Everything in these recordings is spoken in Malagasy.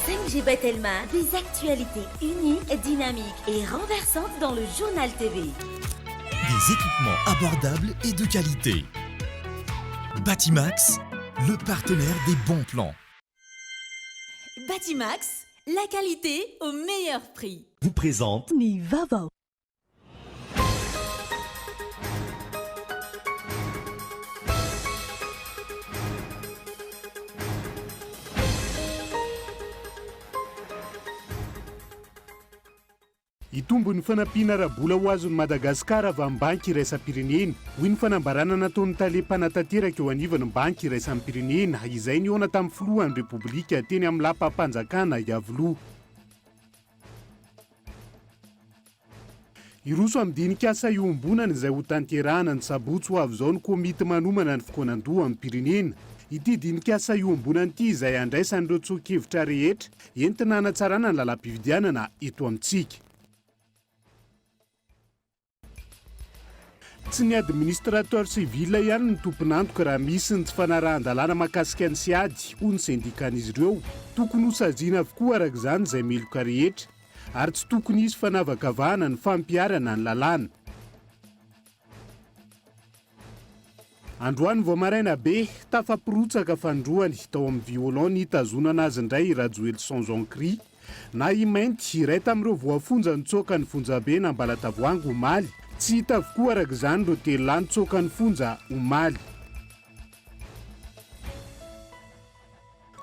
5G Bethelma, des actualités uniques, dynamiques et renversantes dans le journal TV. Des équipements abordables et de qualité. Batimax, le partenaire des bons plans. Batimax, la qualité au meilleur prix. Vous présente Vaovao. Itombony fanampiana rabola ho azon'i Madagasikara avy amin'ny banky iraisam-pirenena. Hoy ny fanambarana nataon'ny talepanatanteraka eo anivon'ny banky iraisam-pirenena izay niona tamin'ny filohan'ny repoblika teny amin'ny lapa-panjakana Iavoloha. Iroso amin'ny dinikasa iombonana izay ho tanterahana ny sabotsy ho avy izao ny komity manomana ny fikonan-doha amin'ny pirenena. Ity dinikasa iombonana ity izay andraisan'ireo tsoakevitra rehetra entina hanatsarana ny lalam-pividianana eto amintsika. Tsy ny administrateur civil ihany ny tompon'antoka raha misy ny tsy fanarahan-dalàna mahakasika ny siady hoy ny syndikan'izy ireo. Tokony ho saziana avokoa araka izany izay meloka rehetra ary tsy tokony hisy fanavakavahana ny fampiarana ny lalàna. Androany vao maraina be tafapirotsaka fandroany tao amin'ny violon nitazonana azy indray raha Juillet sans encri na imainty iray tamin'ireo voafonja nitsoaka ny fonjabe nambalatavoangy omaly. Tsy hita avokoa araka izany ireo telo nitsoaka ny fonja omaly.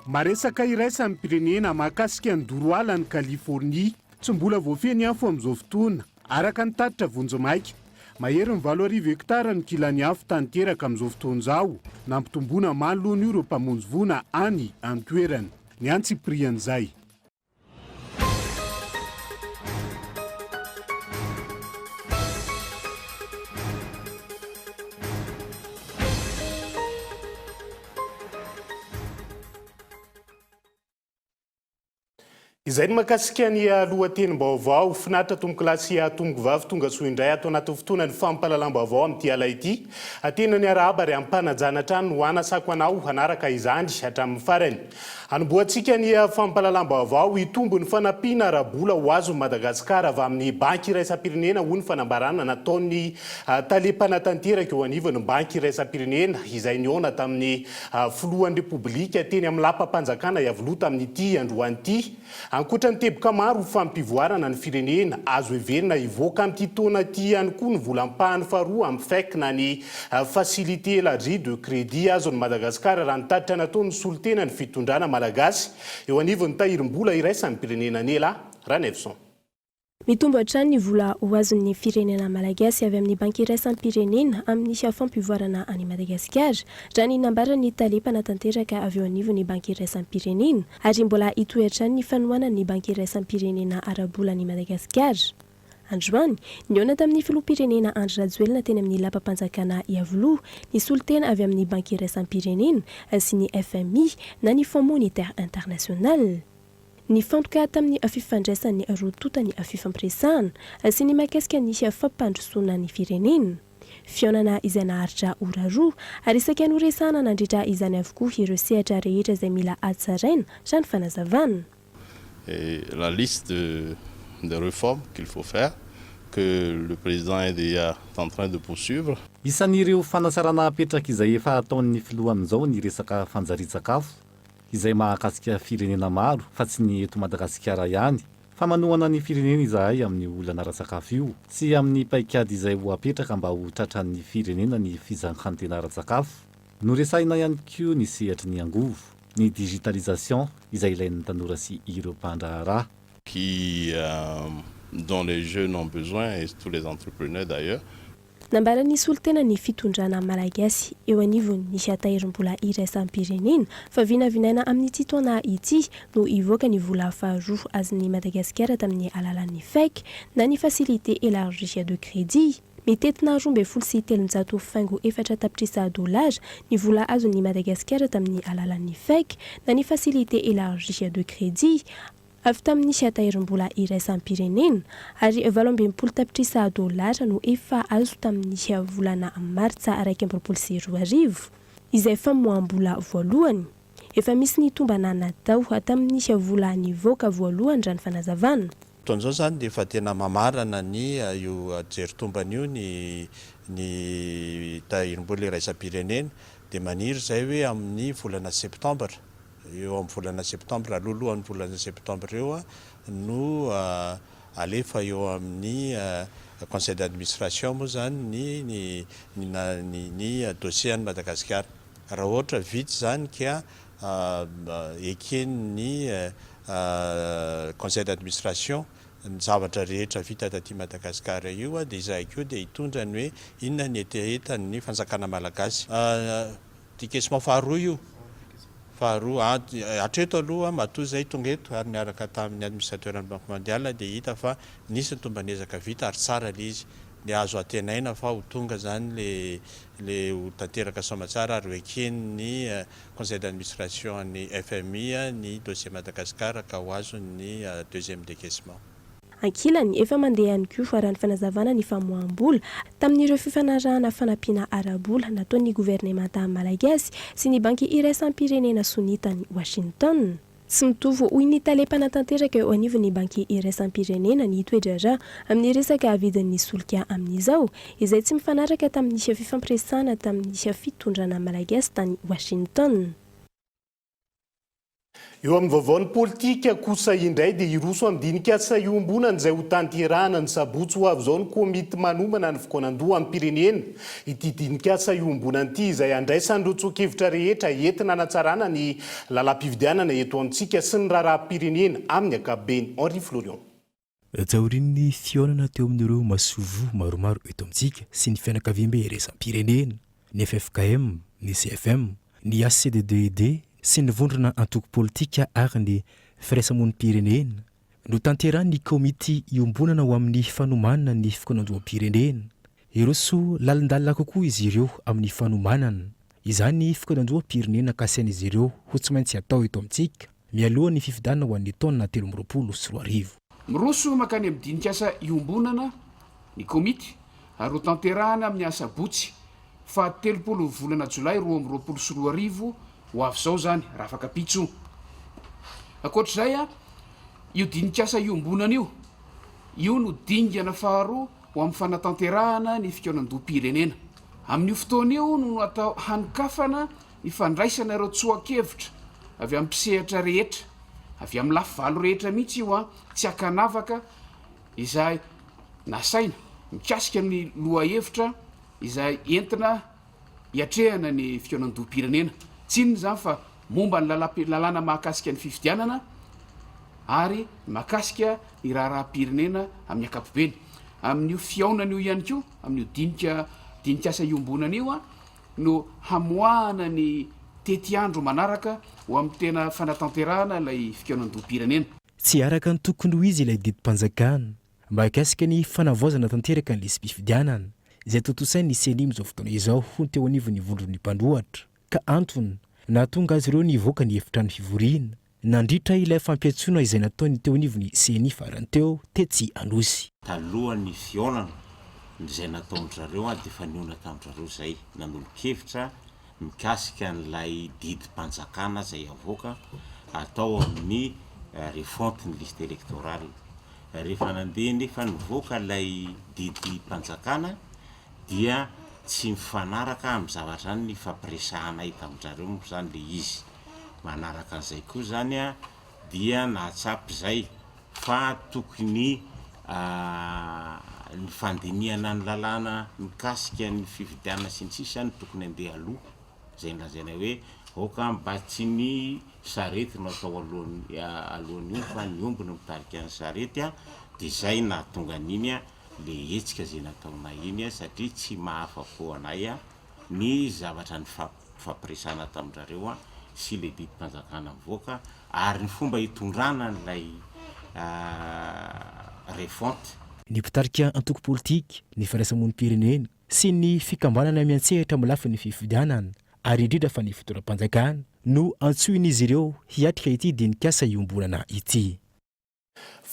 Maresaka iraisan'ny pirenena mahakasika ny doroala ny Californie. Tsy mbola voafeny afo amin'izao fotoana araka ny tatitra vonjimaika. Mahery ny 7 hektara ny kilany afo tanteraka amin'izao fotoana izao. Nampitomboana manoloana io ireo mpamonjy voana any amin'ny toerany. Ny antsiprian'izay. Izay ny mahakasika ny lohatenim-baovao finaritra tombokilasy tombokivavy tonga soa indray atao anaty fotoana ny fampahalalam-baovao amin'ity ala ity. Atena ny arahaba ary ampanajana trano no anasako anao hanaraka izany hatramin'ny farany. Anomboantsika ny fampahalalam-baovao itombo ny fanampiana rabola ho azon'i Madagasikara avy amin'ny banky iraisam-pirenena hoy ny fanambarana nataon'ny talepanatanteraka eo anivon'ny banky iraisam-pirenena izay niona tamin'ny filohan'ny repoblika teny amin'ny lapa-panjakana Iavoloha tamin'ity androany ity. Ankoatra ny teboka maro fampivoarana ny firenena azo heverina ivoaka amin'ity taona ity ihany koa ny volam-pahany faharoa amin'ny FEC na ny facilité élargie de crédit azon'i Madagasikara raha ny tatitra nataon'ny solotena ny fitondrana malagasy eo anivon'ny tahirim-bola iraisan'ny pirenena nela Ranevson. Mitombo hatrany ny vola ho azon'ny firenena malagasy avy amin'ny banky iraisam-pirenena amin'ny fampivoarana any Madagasikara raha ny nambaran'ny talepanatanteraka avy eo anivon'ny banky iraisam-pirenena ary mbola hitohy hatrany ny fanohanany ny banky iraisam-pirenena arabola ny Madagasikara. Androany, niona tamin'ny filoham-pirenena Andry Rajoelina teny amin'ny lapa-panjakana Iavoloha ny solotena avy amin'ny banky iraisam-pirenena sy ny FMI na ny Fonds monétaire international. Ny fantoka tamin'ny fifandraisan'ny rotota ny fifampiresahana sy ny mahakasika ny fampandrosoana ny firenena. Fionana izay naharitra ora roa ary isaky noresahana nandritra izany avokoa ireo sehatra rehetra izay mila hatsaraina raha ny fanazavana. La liste de réformes qu'il faut faire, que le président est déjà en train de poursuivre. Isan'ireo fanasarana apetraka izay efa ataon'ny filohan'izao ny resaka fanjarian-tsakafo izay mahakasika firenena maro fa tsy ny eto Madagasikara ihany. Fa manohana ny firenena izahay amin'ny olana ara-tsakafo io sy amin'ny paikady izay ho apetraka mba ho tratran'ny firenena ny fizankan-tena ara-tsakafo. Noresahina ihany koa ny sehatry ny angovo, ny digitalisation izay ilain'ny tanora sy ireo mpandraharaha. Dont les jeunes ont besoin et tous les entrepreneurs d'ailleurs. Nambarany solotena ny fitondrana malagasy eo anivony nisy atahirim-bola iraisam-pirenena fa vinavinaina amin'ity taona ity no ivoaka ny vola faharoa azon'ny Madagasikara tamin'ny alalan'ny FEC na ny facilité élargie de crédit. Mitetina 12.704 tapitrisa dolara ny vola azon'ny Madagasikara tamin'ny alalan'ny FEC na ny facilité élargie de crédit avy tamin'ny atahirim-bola iraisam-pirenena ary 12 tapitrisa dolara no efa azo tamin'ny volana Martsa 2020 izay famoaham-bola voalohany. efa misy ny tombana natao tamin'ny vola nivoaka voalohany raha ny fanazavana. Fotoan'izao zany dia efa tena mamarana ny io jery-tombana io ny tahirim-bola iraisam-pirenena dia maniry izay hoe amin'ny volana septambra, eo amin'ny volana septambra alohalohan'ny volana septambra eo no alefa eo amin'ny conseil d'administration moa zany ny dossier an'i Madagasikara. Raha ohatra vitsy zany ka eken'ny conseil d'administration ny zavatra rehetra vita taty Madagasikara io dia izay koa dia hitondra ny hoe inona ny etan'ny fanjakana malagasy. Tikesiment faharoa io. Faharoa hatreto aloha matoa izay tonga eto ary niaraka tamin'ny administrateur ny Banque mondiale dia hita fa nisy ny tombanezaka vita ary tsara le izy. Dia azo atenaina fa ho tonga zany le ho tanteraka soamantsara ary ho eken'ny conseil d'administration ny FMI ny dossier Madagasikara ka ho azo ny deuxième décaissement. Ankilany efa mandeha ihany koa farany fanazavana ny famoaham-bola tamin'ireo fifanarahana fanampiana ara-bola nataon'ny gouvernemanta malagasy sy ny banky iraisam-pirenena sonitany Washington. Tsy mitovy hoy ny talepanatanteraka eo anivon'ny banky iraisam-pirenena ny toedrarà amin'ny resaka avidin'ny solika amin'izao izay tsy mifanaraka tamin'ny fifampiresahana tamin'ny fitondrana malagasy tany Washington. Eo amin'ny vaovaon'ny politika kosa indray dia iroso amin'dinika saiombonana izay ho tanterahana ny sabotsy ho avy izao ny komity manomana ny fikonan-doha amin'ny pirenena. Ity dinika saiombonana ity izay andraisan'ireo tsokevitra rehetra entina hanatsarana ny lalam-pifidianana eto amintsika sy ny raharaham-pirenena amin'ny ankapobeny. Henri Florian. Jahorin'ny fionana teo amin'ireo masovo maromaro eto amintsika sy ny fianakaviam-be iraisam-pirenena, ny FFKM, ny CFM, ny ACDDD sy ny vondrona antoko politika ary ny firaisamonim-pirenena no tanterahany ny komity iombonana ho amin'ny fanomanana ny fikonan-doham-pirenena. Iroso lalindalina kokoa izy ireo amin'ny fanomanana. Izany fikonan-doham-pirenena kasain'izy ireo ho tsy maintsy atao eto amintsika mialohan'ny fifidianana ho an'ny taona 2024. Miroso makany amin'ny dinikasa iombonana ny komity ary ho tanterahana amin'ny asabotsy fa 30 volana Jolay 2024 ho avy izao zany raha afaka pitso. Akoatr'izay io dinikasa iombonana io no dingana faharoa ho amin'ny fanatanterahana ny fikonan-doham-pirenena. Amin'io fotoana io no atao hanokafana ny fandraisana ireo tsoakevitra avy amin'ny mpisehatra rehetra, avy amin'ny lafivalo rehetra mihitsy io tsy hakanavaka izay nasaina mikasika ny lohahevitra izay entina hiatrehana ny fikonan-doham-pirenena. Tsy inona zany fa momba ny lalàna mahakasika ny fifidianana ary mahakasika ny raharaham-pirenena amin'ny ankapobeny. Amin'io fiaonana io ihany koa amin'io dinikasa iombonana io no hamoahana ny tetiandro manaraka ho amin'ny tena fanatanterahana ilay fikonan-doham-pirenena. Tsy araka ny tokony ho izy ilay didim-panjakana mahakasika ny fanavaozana tanteraka ny lisy-pifidianana izay totosainy ny senimo izao fotoana izao ho ny teo anivon'ny vondron'ny mpandohatra. Ka antony nahatonga azy ireo nivoaka ny hefitrano fivoriana nandritra ilay fampiatsoana izay nataony teo anivon'ny seni farany teo tetsy anosy. Talohan'ny fionana izay nataon'zareo dia efa niona tamin'zareo izay nanolo-kevitra mikasika n'ilay didim-panjakana izay avoaka atao amin'ny refonte ny liste électorale. Rehefa nandeha nefa nivoaka ilay didim-panjakana dia tsy mifanaraka amin'ny zavatra ny fampiresahana hita amin'zareo moa zany le izy. Manaraka an'izay koa zany dia nahatsapy izay fa tokony ny fandinihana ny lalàna mikasika ny fifidianana sy ny sisa ny tokony andeha aloha izay nolazaina hoe oka mba tsy ny sarety no atao alohan'io fa ny ombony mitarika ny sarety dia izay nahatonga an'iny le hetsika izay nataona iny satria tsy mahafako anay ny zavatra ny fampiresahana tamin'zareo sy le didim-panjakana mivoaka ary ny fomba hitondrana n'ilay refonte. Ny mpitarika antoko politika, ny firaisamonim-pirenena sy ny fikambanana miantsehatra amin'ny lafin'ny fifidianana ary indrindra fa ny fitoeram-panjakana no antsoin'izy ireo hiatrika ity dinikasa iombonana ity.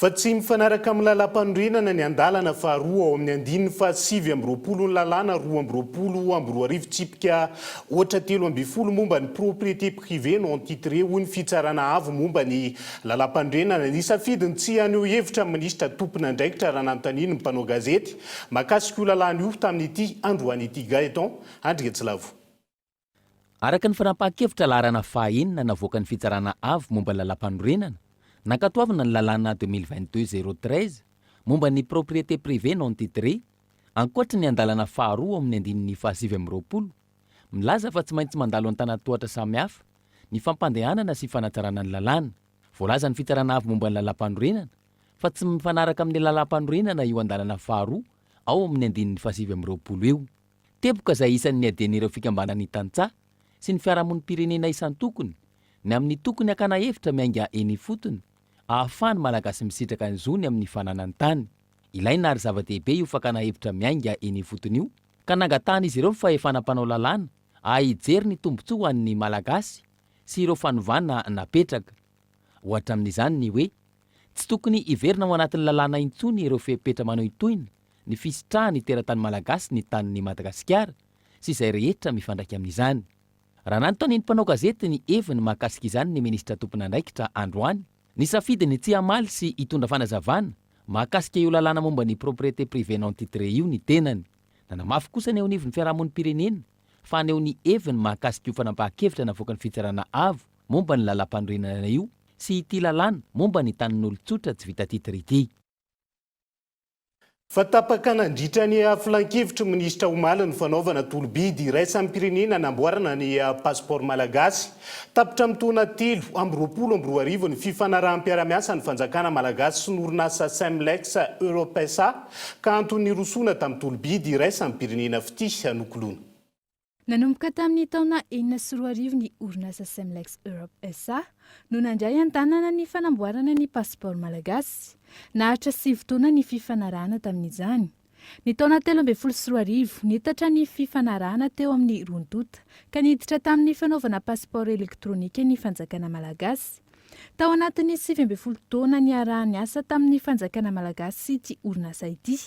fa tsy mifanaraka amin'ny lalam-panorenana ny andalana faharoa ao amin'ny andininy fa 7 ny lalàna 12 tsipika 3 momba ny propriété privé non titré hoy ny fitsarana avo momba ny lalam-panorenana ny safidiny tsy aneo hevitra minisitra tompona andraikitra raha nanontaniany ny mpanao gazety makasika io lalàna io tamin'ity androanyity Gaëtan Andrietsilavo. Araka ny fanapahan-kevitra laharana fahaenina navoaka ny fitsarana avo momba ny lalam-panorenana nakatoavana ny lalàna 2022-013 momba ny propriété privé non titré ankoatra ny andalana faharoa amin'ny andininy faha 7 milaza fa tsy maintsy mandalo an-tanatohatra samihafa ny fampandehanana sy fanatsarana ny lalàna. Voalaza ny fitsarana avo momba ny lalam-panorenana fa tsy mifanaraka amin'ny lalam-panorenana io andalana faharoa ao amin'ny andininy faha 7 eo. Teboka izay isan'ny aden'ireo fikambanany tantsaha sy ny fiarahamonim-pirenena isan-tokony ny amin'ny tokony hakana hevitra miainga eny fotony ahafahany malagasy misitraka ny zony amin'ny fananany tany. Ilaina ary zava-dehibe io fakana hevitra miainga eny fotony io ka nangatahana izy ireo fa efa nampanao lalàna ahijery ny tombontsoa ho an'ny malagasy sy ireo fanovana napetraka. Ohatra amin'izany ny hoe tsy tokony iverina ao anatin'ny lalàna intsony ireo fepetra manao itoina ny fisitrahany teratany malagasy ny tanin'ny Madagasikara sy izay rehetra mifandraika amin'izany. Raha nanontany ny mpanao gazety ny heviny mahakasika izany ny ministra tompon'andraikitra androany ny safidiny tsy hamaly sy hitondra fanazavana mahakasika io lalàna momba ny propriété privé non titré io ny tenany. Nanamafy kosa ny eo anivon'ny fiarahamonim-pirenena fa aneo ny heviny mahakasika io fanapahan-kevitra navoaka ny fitsarana avo momba ny lalam-panorenana io sy ity lalàna momba ny tanin'olon-tsotra tsy vita titra ity. Fa tapaka nandritra ny filan-kevitra minisitra Omaly ny fanaovana tolobidy iraisam-pirenena namboarana ny passeport malagasy. Tapitra amin'ny taona 3 ny fifanarahanm-piaramiasa ny fanjakana malagasy sy n'orinasa Semlex Europesa ka antony rosona tamin'ny tolobidy iraisam-pirenena fity anokolona. Nanomboka tamin'ny taona 2014 ny orinasa Semlex Europe SA no nandray an-tanana ny fanamboarana ny passeport malagasy. Nahatra 7 taona ny fifanarahana tamin'izany. Ny taona 2013 nitatra ny fifanarahana teo amin'ny Rontota ka niditra tamin'ny fanaovana passeport elektronika ny fanjakana malagasy. Tao anatin'ny 17 taona ny arahany asa tamin'ny fanjakana malagasy ity orinasa ity.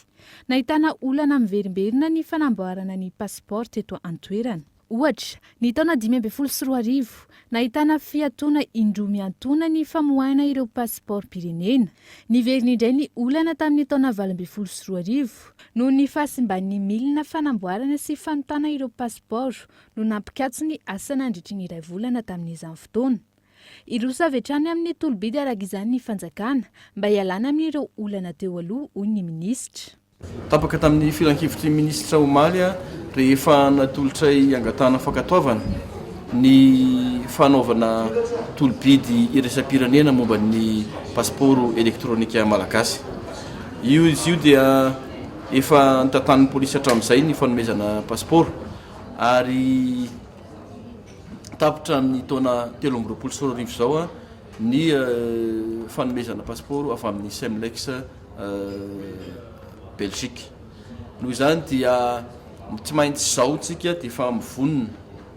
Nahitana olana miverimberina ny fanamboarana ny passeport eto an-toerana. Ohatra, ny taona 2013 nahitana fiatoana indroa miantona ny famoahana ireo passeport pirenena. Niverina indray ny olana tamin'ny taona 2013 no ny fahasimban'ny milina fanamboarana sy fanotana ireo passeport no nampikatso ny asa nandritry ny iray volana tamin'izany fotoana. Irosa avy hatrany amin'ny tolobidy araka izany ny fanjakana mba hialana amin'ireo olana teo aloha hoy ny minisitra. Tapaka tamin'ny filan-kevitry ministra Omaly rehefa natolotra angatahana fankatoavana ny fanaovana tolobidy iraisam-pirenena momba ny passeport elektronika malagasy. Izy io dia efa nitantan'ny polisy hatramin'izay ny fanomezana passeport ary tapitra amin'ny taona 2014 zao ny fanomezana passeport avy amin'ny Semlex Belgique. Noho izany dia tsy maintsy zao tsika dia efa mivonona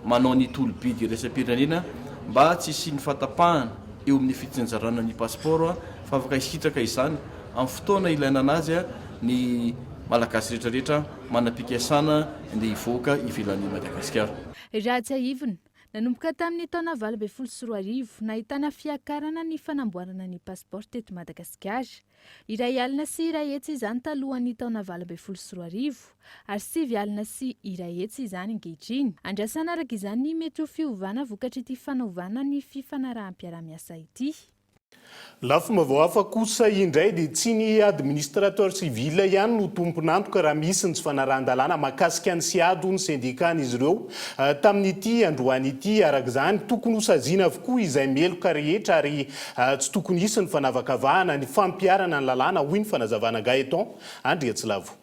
manao ny tolobidy iraisam-pirenena mba tsy sy ny fatapahana eo amin'ny fitsinjarana ny passeport fa afaka hisitraka izany amin'ny fotoana ilaina anazy ny malagasy rehetrarehetra manam-pikasana ny hivoaka ivelan'ny Madagasikara. Raha tsy ahivina, nanomboka tamin'ny taona 2014 nahitana fiakarana ny fanamboarana ny passeport teto Madagasikara. Iray alina sy iray hetsy izany talohan'ny taona 2014 ary 9 alina sy iray hetsy izany ankehitriny. Andrasana araka izany ny mety ho fiovana vokatry ity fanaovana ny fifanarahanm-piaramiasa ity. Lafim-baovao hafa kosa indray dia tsy ny administrateur civil ihany no tompon'antoka raha misy ny tsy fanarahan-dalàna mahakasika ny siady ny syndicat-n'izy ireo tamin'ity androanyity. Araka izany tokony ho saziana avokoa izay meloka rehetra ary tsy tokony hisy ny fanavakavahana ny fampiarana ny lalàna hoy ny fanazavana Gaëtan Andrietsilavo.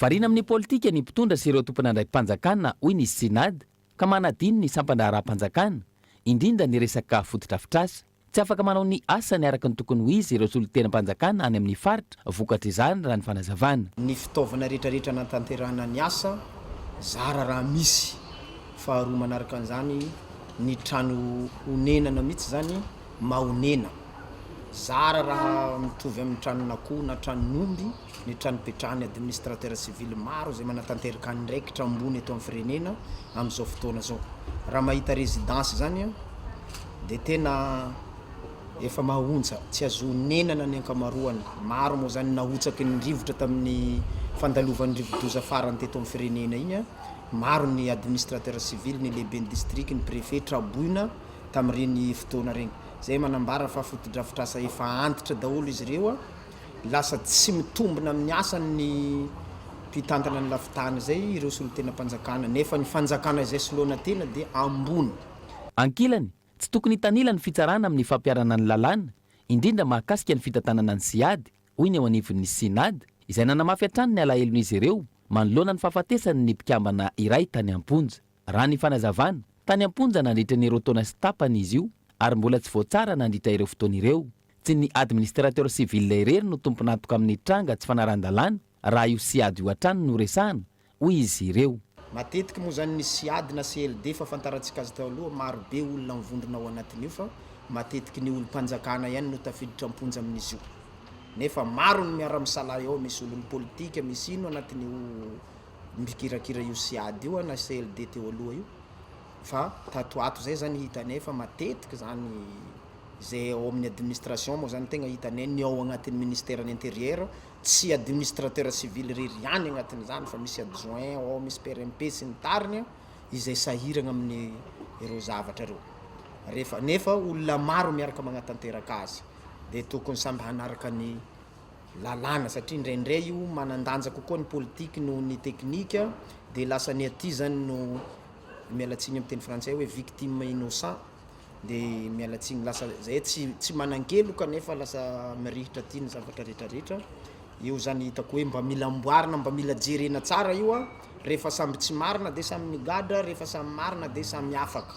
Variana amin'ny politika ny mpitondra sy ireo tompon'andray-mpanjakana hoy ny sinady ka manadiny ny sampandaharaha-mpanjakana indrindra ny resaka fotodrafitrasa. Tsy afaka manao ny asa ny araka ny tokony ho izy ireo solon-tena-mpanjakana any amin'ny faritra vokatra izany raha ny fanazavana. Ny fitaovana rehetrarehetra natanterahana ny asa zara raha misy faharoa manaraka an'izany ny trano honenana mihitsy zany mahonena zara raha mitovy amin'ny tranon'akoho na tranon'omby ny tranopetrahany administrateur civil maro zay manatanteraka ny ndraikitra ambony eto amin'ny firenena amin'izao fotoana zao. Raha mahita résidence zany a dia tena efa mahonja tsy azo nenana ny ankamaroany. Maro moa zany nahotsaky ny rivotra tamin'ny fandalovan'ny rivodoza farany teto amin'ny firenena iny a. Maro ny administrateur civil, ny lehibe ny district, ny préfet traboina tamin'ireny fotoana regny. Zay manambara fa fotodrafitrasa efa antitra daholo izy ireo a, lasa tsy mitombona amin'ny asany ny mpitantana ny lafitany zay ireo solon-tena mpanjakana, nefa ny fanjakana izay soloana tena dia ambony. Ankilany, tsy tokony hitanila ny fitsarana amin'ny fampiarana ny lalàna, indrindra mahakasika ny fitantanana ny siady, hoy ny eo anivon'ny sinady, izay nanamafy hatrany ny alahelo-n'izy ireo manoloana ny fahafatesany ny mpikambana iray tany Amponja. Raha ny fanazavana, tany Amponja nandritra ny ireo taona sy tapany izy io, ary mbola tsy voatsara nandritra ireo fotoana ireo. Tsy ny administrateur civil irery no tomponatoka amin'ny tranga tsy fanaran-dalàna, raha io siady io hatrany no resahana, hoy izy ireo. Matetiky moa zany ny siady na CLD fahafantarantsika azy tao aloha maro be olona mivondrona ao anatin'io fa matetiky ny olo-mpanjakana ihany no tafiditra Amponja amin'izy io. Nefa maro ny miara-misalahy ao, misy olon'ny politika, misy ino anatin'io mikirakira io siady io na CLD teo aloha io. Fa tatoato zay zany hitanay fa matetiky zany zay ao amin'ny administration moa zany tegna hitanay ny ao agnatin'ny ministère de l'intérieur, tsy administrateur civil rery ihany agnatin'izany fa misy adjoint ao, misy PRMP sy ny tariny izay sahiragna amin'ny ireo zavatra reo. Nefa olona maro miaraka magnatanteraka azy dia tokony samby hanaraka ny lalàna satria indraindray io manandanja kokoa ny politika noho ny teknika dia lasa ny aty zany no mialatsiny amin'ny teny frantsay hoe victime innocent dia mialatsiny lasa zay tsy manan-keloka nefa lasa mirihitra aty ny zavatra rehetrarehetra. Io zany hitako hoe mba mila amboarina, mba mila jerena tsara io a, rehefa samby tsy marina dia samy migadra, rehefa samy marina dia samy afaka.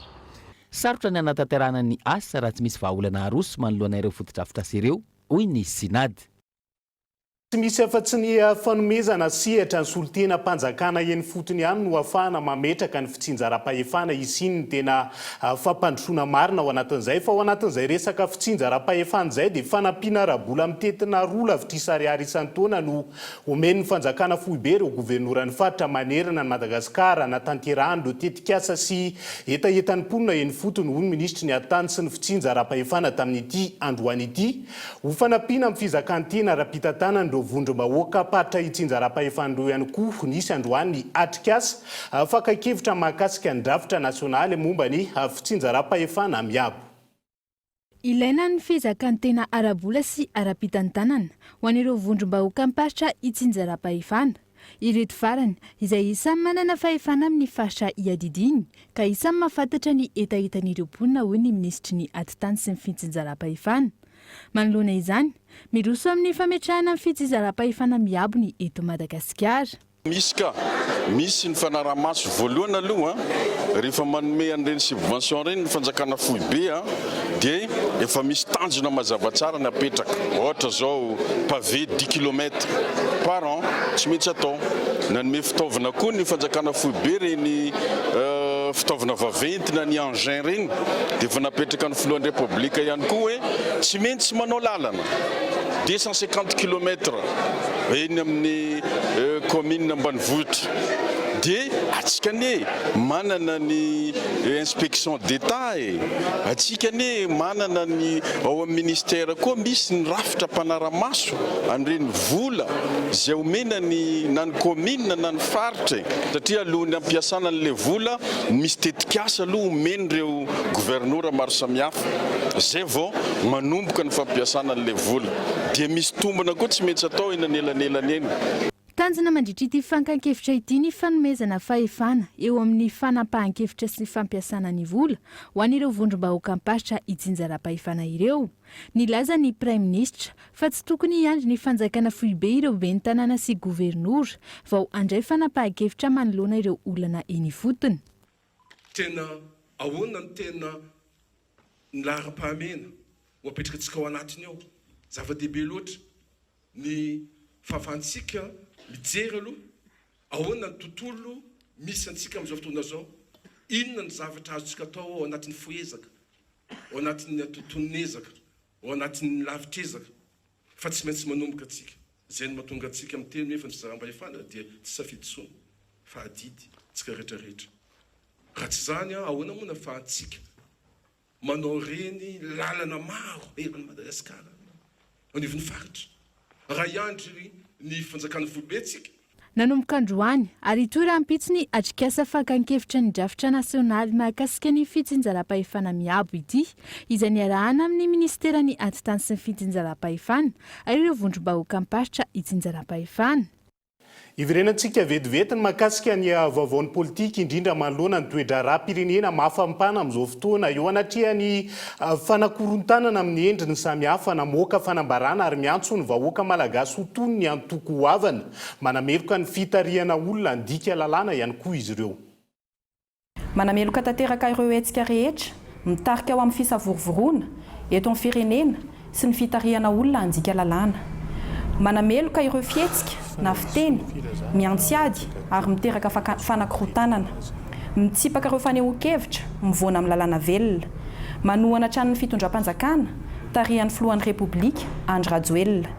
Sarotra ny anatanterahana ny asa raha tsy misy vahaolana aroso manoloana ireo fotodrafitrasa ireo, hoy ny sinady. Tsy misy afa-tsy ny fanomezana sehatra ny solotena mpanjakana eny fotony ihany no ahafahana mametraka ny fitsinjaram-pahefana isiny ny tena fampandrosoana marina ao anatin'izay. Fa ao anatin'izay resaka fitsinjaram-pahefana izay dia fanampiana rabola mitetina roa lavitrisa ariary isan-taona no omen'ny fanjakana foibe ireo governoran'ny faritra manerana ny Madagasikara natanterahany ireo tetikasa sy etaetan'ny mponina eny fotony, hoy ny ministry ny atany sy ny fitsinjaram-pahefana tamin'ity androany ity. Ho fanampiana amin'ny fizakantena ara-pitantanany vondrom-bahoaka paritra hitsinjaram-pahefandreo ihany koa nisy androany ny atrikasa fakakevitra mahakasika ny drafitra nasionaly momba ny fitsinjaram-pahefana miabo. Ilaina ny fizakantena ara-bola sy ara-pitantanana ho an'ireo vondrom-bahoaka paritra hitsinjaram-pahefana. Ireto farany izay isany manana fahefana amin'ny faritra iadidiny ka isany mahafantatra ny etaetan'ireo mponina, hoy ny ministry ny atitany sy ny fitsinjaram-pahefana. Manoloana izany, miroso amin'ny fametrahana ny fitsinjaram-pahefana miabony eto Madagasikara. Misy ny fanaramaso voalohany aloha rehefa manome an'ireny subvention reny ny fanjakana foibe dia efa misy tanjona mazava tsara ny apetraka. Ohatra zao pavé 10 km par an tsy maintsy atao. Nanome fitaovana koa ny fanjakana foibe reny fitaovana vaventy na ny engin reny dia efa napetraka ny filohan'ny repoblika ihany koa hoe tsy maintsy manao lalana 250 km eny amin'ny commune ambanivohitra. Dia atsika ne manana ny inspection d'État atsika ne manana ny ao amin'ny ministère koa misy ny rafitra mpanaramaso an'ireny vola izay omena ny na ny commune na ny faritra satria alohan'ny ampiasana an'ilay vola misy tetikasa aloha omen'ireo gouvernora maro samihafa zay vao manomboka ny fampiasana an'ilay vola dia misy tombona koa tsy maintsy atao eny anelanelany eny. Tanjona mandritra ity fankan-kevitra ity ny fanomezana fahefana eo amin'ny fanampahan-kevitra sy fampiasana ny vola ho an'ireo vondrom-bahoaka paritra hitsinjaram-pahefana ireo. Nilaza ny Prime Ministre fa tsy tokony hiandry ny fanjakana foibe ireo ben'ny tanàna sy governora vao andray fanampahan-kevitra manoloana ireo olana eny fotony. Tena ahoana ny tena ny lahara-pahamena ho apetrakatsika ao anatiny ao. Zava-dehibe loatra ny fahafahantsika mijery aloha ahoana ny tontolo misy antsika amin'izao fotoana zao, inona ny zavatra azotsika atao ao anatin'ny foezaka, ao anatin'ny tontolon'ezaka, ao anatin'ny lavitrezaka fa tsy maintsy manomboka atsika zay ny mahatonga atsika amin'ny teny efa ny fizaram-bahefana dia tsy safiditsona fa adidy tsika rehetrarehetra raha tsy zany ahoana moana fa atsika manao reny lalana maro eran'ny Madagasikara anivon'ny faritra raha iandry ny fanjakana volobetsika nanomboka androany ary toera ampitsiny atrikasa fankan-kevitra ny drafitra nasionaly mahakasika ny fitsinjaram-pahefana miabo ity izay niarahana amin'ny ministerany antitany sy ny fitsinjaram-pahefana ary ireo vondrom-bahoaka mparitra itsinjaram-pahefana. Iverenantsika vetivety ny mahakasika ny vaovaon'ny politika indrindra manoloana ny toe-draram-pirenena mahafampana amin'izao fotoana eo anatria ny fanakorontanana amin'ny endriny samihafa namoaka fanambarana ary miantso ny vahoaka malagasy ho toy ny antoko hoavana manameloka ny fitariana olona andika lalàna ihany koa izy ireo. Manameloka tanteraka ireo hetsika rehetra mitarika ao amin'ny fisavorovoroana eto amin'ny firenena sy ny fitariana olona andika lalàna. Manameloka ireo fihetsika na fiteny miantsiady ary miteraka fanakorotanana mitsipaka ireo fanehoan-kevitra mivoana amin'ny lalàna velona manohana tranon'ny fitondram-panjakana tarihan'ny filohan'ny repoblika Andry Rajoelina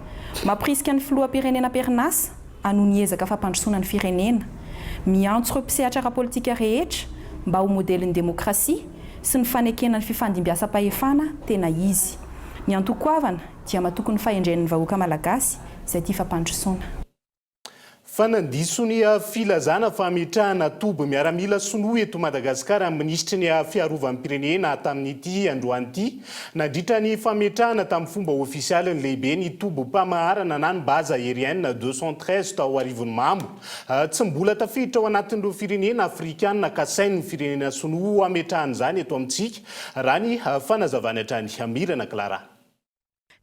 mampirisika ny filoham-pirenena perinasa anoho ny ezaka fampandrosoana ny firenena miantso ireo mpisehatra ara-politika rehetra mba ho modelin'ny demokrasia sy ny fanekena ny fifandimbiasam-pahefana tena izy. Ny antoko hoavana dia mahatoky ny fahendren'ny vahoaka malagasy izay tia fampandrosoana. Fanandiso ny filazana fametrahana tobo miaramila sonoa eto Madagasikara ministry ny fiarovany pirenena tamin'ity androany ity nandritra ny fametrahana tamin'ny fomba ofisialy ny lehibe ny tobo mpamaharana na ny base aérienne 213 tao arivon'ny Mamo tsy mbola tafiditra ao anatin'ireo firenena afrikanina ka sainy ny firenena sonoa ametrahana izany eto amintsika raha ny fanazavana hatrany Mirana Clara.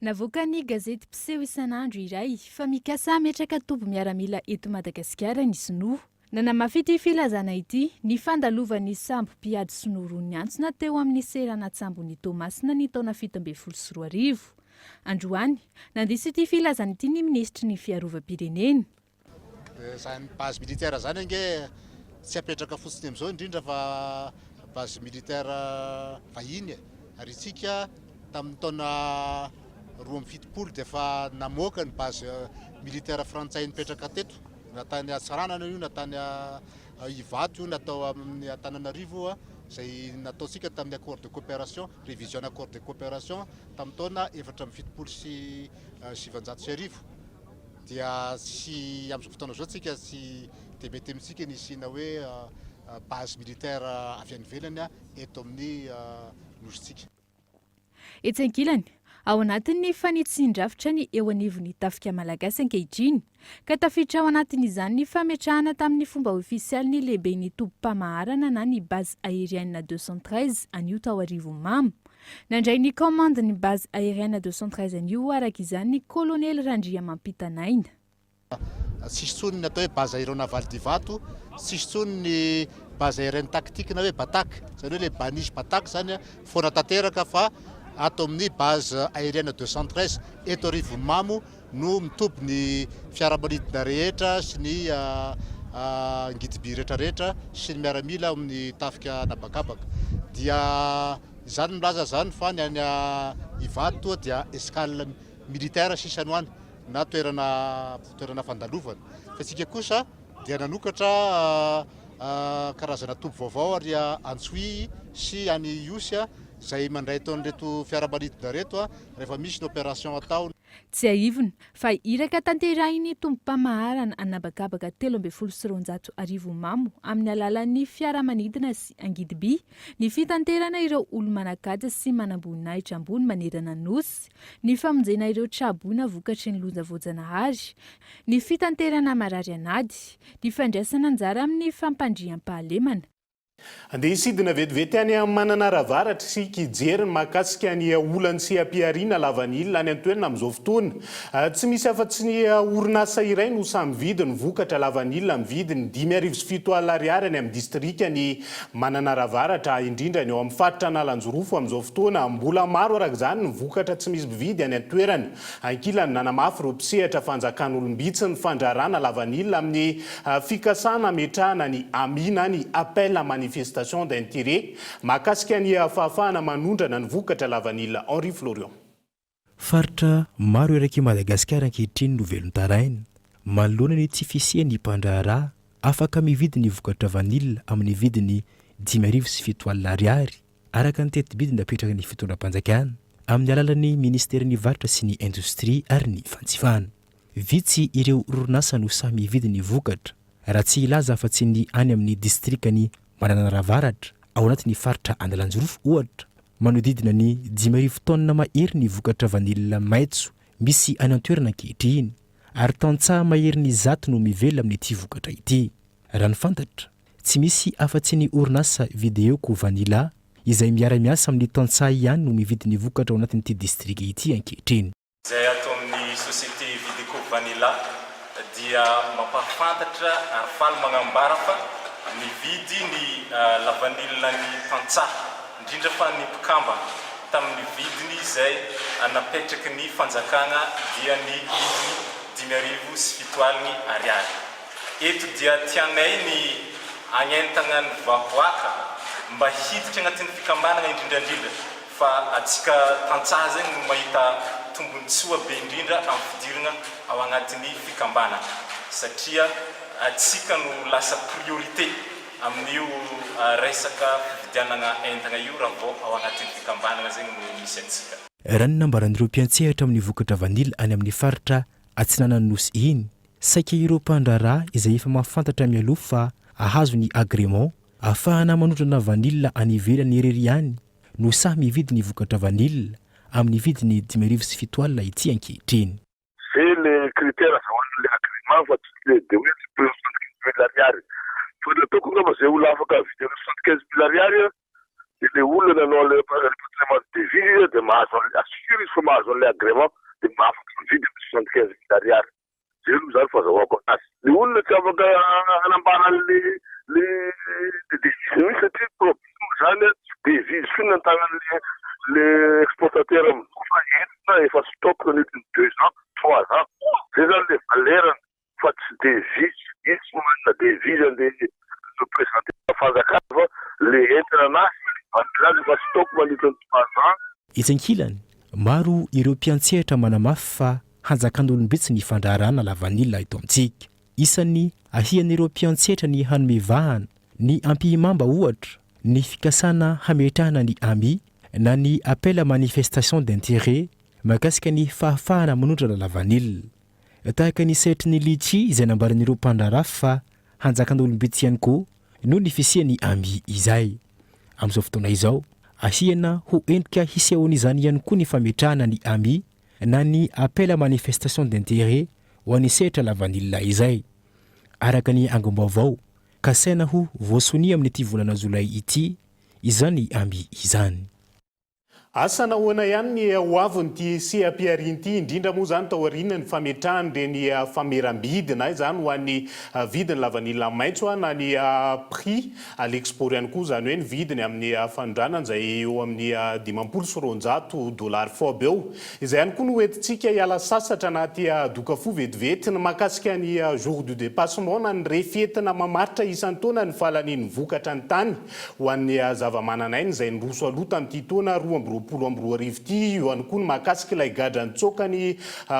Navoaka ny gazety mpiseho isan'andro iray fa mikasa ametraka tobo miaramila eto Madagasikara ny Sonoa. Nanamafy ity filazana ity ny fandalovan'ny sambo mpiady Sonoa roa ny antsona teo amin'ny seran'Atsambon'ny Tomasina ny taona 2017. Androany nandisy ity filazana ity ny ministry ny fiarovam-pirenena. Zany base militaire zany ange tsy apetraka fotsiny amin'izao indrindra fa base militaire vahiny ary isika tamin'ny taona 2017 dia fa namoaka ny base militaire frantsay nipetraka teto natany Atsiranana io natany Ivato io natao amin'ny Antananarivo izay nataontsika tamin'ny accord de coopération révision accord de coopération tamin'ny taona 2017 dia sy amin'izao fotoana izao tsika sy dia mety amintsika ny sina hoe base militaire avy any ivelany eto amin'ny nositsika. Etsy ankilany ao anatin'ny fanitsin-drafitra ny eo anivon'ny tafika malagasy ankehitriny ka tafiditra ao anatin'izany ny fametrahana tamin'ny fomba ofisialy ny lehibe ny tobo-pamaharana na ny base aérienne 213 anio tao arivon'ny Mamo. Nandray ny commande ny base aérienne 213 anio araka izany ny colonel Randria Mampitanaina. Sisy tsony ny atao hoe base aéronavale d'Ivato, sisy tsony ny base aérienne tactique na hoe batak, zany hoe le banisy batak zany foana tanteraka fa ato amin'ny base aérienne 213 eto arivon'ny Mamo no mitoby ny fiaramanidina rehetra sy ny angidiby rehetrarehetra sy ny miaramila amin'ny tafika nabakabaka. Dia izany milaza zany fa ny any Ivato dia escale militaire sisa any na toerana fandalovana. Fa tsika kosa dia nanokatra karazana tobo vaovao ary Antsoy sy any Iosia izay mandray taon'reto fiaramanidina reto rehefa misy ny opération atao. Tsy aivona fa iraka tanterahiny tombom-pamaharana anabakabaka 13,900 Mamo amin'ny alalan'ny fiaramanidina sy angidiby ny fitanterana ireo olo-manakajy sy manamboninaitra ambony manerana nosy, ny famonjena ireo traboina vokatry ny lonjavoajanahary, ny fitanterana marary anady, ny fandraisana anjara amin'ny fampandriam-pahalemana. Andeha isidina vetivety any amin'ny Mananaravatra sy kijery ny mahakasika ny olany sy ampiariana lavanilina any an-toerana amin'izao fotoana. Tsy misy afa-tsy ny orinasa iray no samy vidiny vokatra lavanilina amin'ny vidiny 5,700 ariary any amin'ny distrika ny Mananaravatra indrindra ny eo amin'ny faritra Nalanjorofo amin'izao fotoana. Mbola maro araka izany ny vokatra tsy misy mpividy any an-toerana. Ankilany nanamafy ireo mpisehatra fanjakan'olombitsy ny fandrarana lavanilina amin'ny fikasana ametrahana ny amina ny appel à manifestation d'intérêt mahakasika ny fahafahana manondrana ny vokatra lavanilina. Henri Florian. faritra maro iraiky Madagasikara ankehitriny no velon-taraina manoloana ny tsy fisian'ny mpandraharaha afaka mividy ny vokatra vanila amin'ny vidiny 5,7 ariary araka ny tetibidiny napetraka ny fitondram-panjakana amin'ny alalan'ny ministerin'ny varitra sy ny indostria ary ny fanjifana. Vitsy ireo orinasa no samy mividy ny vokatra raha tsy ilaza afa-tsy ny any amin'ny distrikany Mananaravaratra ao anatin'ny faritra Andalanjorofo ohatra manodidina ny 5,000 tonnes mahery ny vokatra vanila maitso misy any an-toerana ankehitriny ary tantsaha mahery ny 100 no mivelona amin'ity vokatra ity. Raha ny fantatra tsy misy afa-tsy ny orinasa videoko vanila izay miara-miasa amin'ny tantsaha ihany no mividy ny vokatra ao anatin'ity distrika ity ankehitriny. Izay atao amin'ny société videoko vanila dia mampafantatra ary faly magnambara fa mividy ny la vanila ny tantsaha indrindra fa ny mpikamba tamin'ny vidiny izay anapetraky ny fanjakana dia ny vidiny 5,7 ariary. Eto dia tianay ny agnentana ny vahoaka mba hiditra agnatin'ny fikambanana indrindrandrindra fa atsika tantsaha zegny no mahita tombony soa be indrindra amin'ny fidirana ao agnatin'ny fikambanana satria atsika no lasa priorité amin'io resaka fividianana entana io raha vao ao agnatin'ny fikambanana zegny no misy atsika. Raha ny nambaran'ireo mpiantsehatra amin'ny vokatra vanila any amin'ny faritra Atsinanany Nosy iny saika ireo mpandraharaha izay efa mahafantatra mialoha fa ahazo ny agrément ahafahana manotrana vanila any ivelany irery ihany no samy mividy ny vokatra vanila amin'ny vidiny 5,7 ity ankehitriny. C'est les critères azahoan'le agrément fa tsy de hoe tsy peu 75,000 ariary fa le toko ngamba zay olona afaka vidy 75,000 ariary le olona nanao le patrimoine de devise de mahazo assure izy fa mahazo an'le agrément de afaka mividy 75,000 ariary. Zay no zany fahazahoako azy. Le olona tsy afaka anambara le devise misy satria problème zany devise fina antagnan'le le exportateur fa entina efa stock nitiny 2 ans 3 ans zay zany le valerany fa tsy devise izy manana devise andeha représenter fanjakana fa le entina nazy vanila efa stock manitiny 3 ans. Itsankilany maro ireo mpiantsehatra manamafy fa hanjakan'olombetsy ny fandraharana la vanila eto amintsika. Isan'ny ahian'ireo mpiantsehatra ny hanomevahana ny ampihimamba ohatra ny fikasana hametrahana ny ambi na ny appel à manifestation d'intérêt mahakasika ny fahafahana manotrana la vanila. Tahaka ny saitry ny litchi izay nambaran'ireo mpandraharaha fa hanjakan'olombetsy ihany koa no ny fisian'ny ambi izay. Amin'izao fotoana izao ahiana ho endrika hisehoan'izany ihany koa ny fametrahana ny ambi na ny appel à manifestation d'intérêt ho an'ny sehatra la vanila izay. Araka ny angom-baovao kasaina ho voasonia amin'ny ity volana Jolay ity izany ambi izany. Asa nahoana ihany ny hoavin'ity CAPR-ity indrindra moa zany tao aoriana ny fametrahany reny fameram-bidina izany ho an'ny vidiny la vanila maitso na ny prix à l'export ihany koa zany hoe ny vidiny amin'ny fanondranana izay eo amin'ny 500 dollar fob eo. Izay ihany koa no hoentintsika hiala sasatra anaty doka fo vetivety ny mahakasika ny jour du dépassement na ny refetina mamaritra isan-taona ny fahalan'ny vokatra ny tany ho an'ny zava-mananaina izay nyroso aloha tamin'ity taona 2022 ity eo ihany koa ny mahakasika ilay gadra nitsokany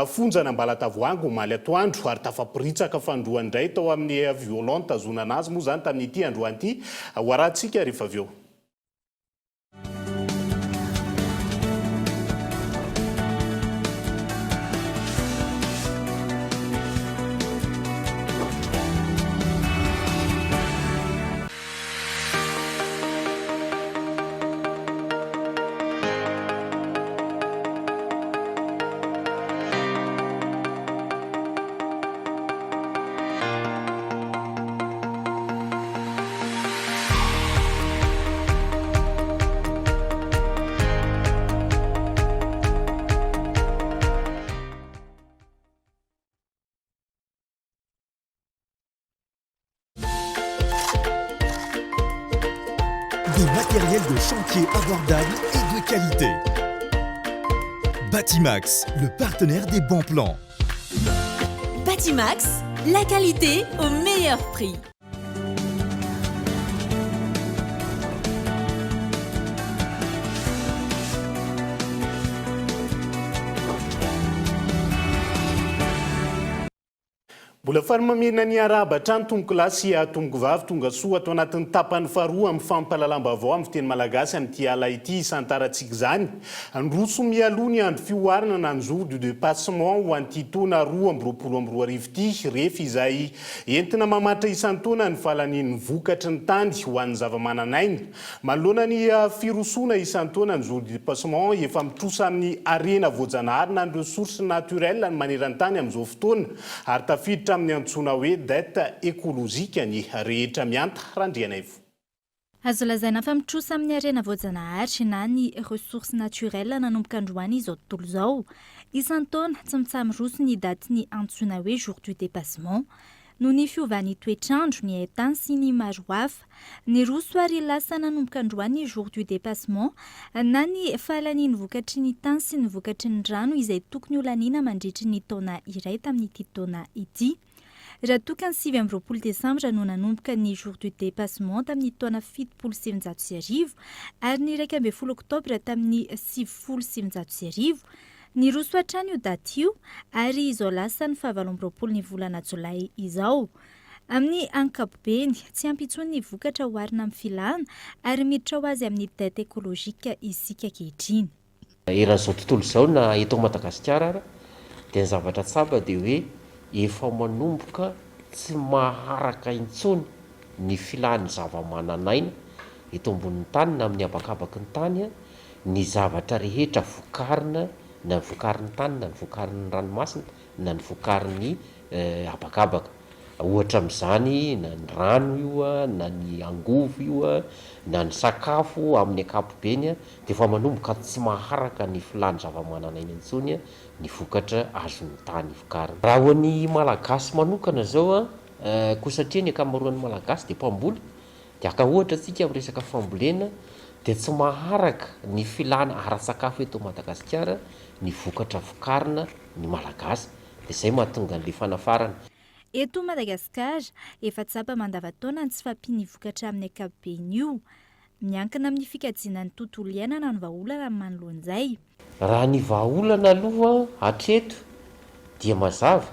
fonjana ambalatavoango omaly atoandro ary tafaporitsaka fandroany indray tao amin'ny violon tazonana azy moa zany tamin'ity androany ity ho arahantsika rehefa avy eo. Des matériels de chantier abordables et de qualité. Batimax, le partenaire des bons plans. Batimax, la qualité au meilleur prix. Mbola farimamena ny araba trano tomboko lahy sy tomboko vavy tonga soa atao anatin'ny tapany faharoa amin'ny fampahalalam-baovao amin'ny fiteny malagasy amin'ity ala ity isantarantsika izany. Androso mialoha ny andro fioarana na ny jour du dépassement ho an'ity taona 2022 ity rehefa izay entina mamatra isan-taona ny fahalanian'ny vokatry ny tany ho an'ny zavamananaina. Manoloana ny firosona isan-taona ny jour du dépassement efa mitrosa amin'ny arena voajanahary na ny ressources naturelles ny maneran-tany amin'izao fotoana ary tafiditra amin'ny antsoina hoe dette écologique ny rehetra mianta randrianaivo. Azo lazaina fa mitrosa amin'ny arena voajanahary na ny ressources naturelles nanomboka androany izao tontolo izao. Isan-taona tsy mitsamoroso ny daty ny antsoina hoe jour du dépassement noho ny fiovan'ny toetrandro, ny haintany sy ny maro hafa. Ny roso ary lasa nanomboka androany jour du dépassement na ny fahalanian'ny vokatry ny tany sy ny vokatry ny rano izay tokony ho laniana mandritra ny taona iray tamin'ity taona ity. Raha tokany 7 Desambra no nanomboka ny jour du dépassement tamin'ny taona 770 ary ny 12 Oktobra tamin'ny 770. Ny roso hatrany io daty io ary izao lasa ny 17 ny volana Jolay izao. Amin'ny ankapobeny tsy ampitsony ny vokatra hoarina amin'ny filana ary miditra ho azy amin'ny dette écologique isika ankehitriny. Eran'izao tontolo izao na eto Madagasikara dia ny zavatra tsapa dia hoe efa manomboka tsy maharaka intsony ny filan'ny zavamananaina eto ambonin'ny tany na amin'ny habakabaky ny tany ny zavatra rehetra vokarina na ny vokarin'ny tany na ny vokarin'ny ranomasina na ny vokarin'ny habakabaka. Ohatra amin'izany na ny rano io na ny angovo io na ny sakafo amin'ny ankapobeny dia efa manomboka tsy maharaka ny filan'ny zavamananaina intsony ny vokatra azon'ny tany vokarina. Raha ho an'ny malagasy manokana zao koa satria ny ankamaroan'ny malagasy dia mpamboly dia aka ohatra antsika amin'ny resaka fambolena dia tsy maharaka ny filana ara-sakafo eto Madagasikara ny vokatra vokarina ny malagasy dia izay mahatonga an'ilay fanafarana. Eto Madagasikara efa tsapa mandavataona ny tsy fampiany vokatra amin'ny ankapobeny io. Miankina amin'ny fikajiana ny tontolo iainana ny vahaolana amin'ny manoloan'izay. Raha ny vahaolana aloha hatreto dia mazava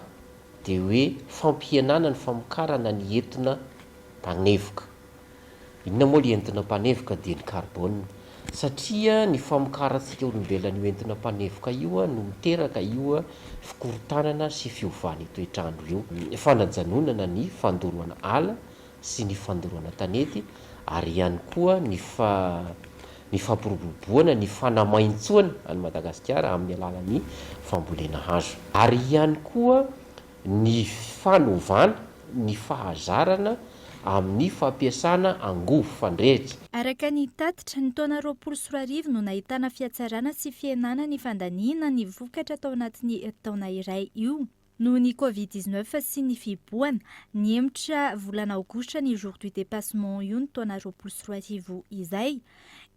dia hoe fampihenana ny famokarana ny entina mpanevoka. Inona moa ny entina mpanevoka dia ny carbone. Satria ny famokarantsika olombelona io entina mpanevoka io no miteraka io fikorontanana sy fiovan'ny toetrandro io. Fanajanonana ny fandoroana ala sy ny fandoroana tanety ary ihany koa ny fampiroboroboana ny fanamaintsoana any Madagasikara amin'ny alalan'ny fambolena hazo. Ary ihany koa ny fanovana ny fahazarana amin'ny fampiasana angovo fandrehitra. Araka ny tatitra ny taona 2020 no nahitana fiatsarana sy fihenana ny fandaniana ny vokatra tao anatin'ny taona iray io. Noho ny Covid-19 sy ny fiboana, niemitra volana aogostra ny jour du dépassement io ny taona 2020 izay.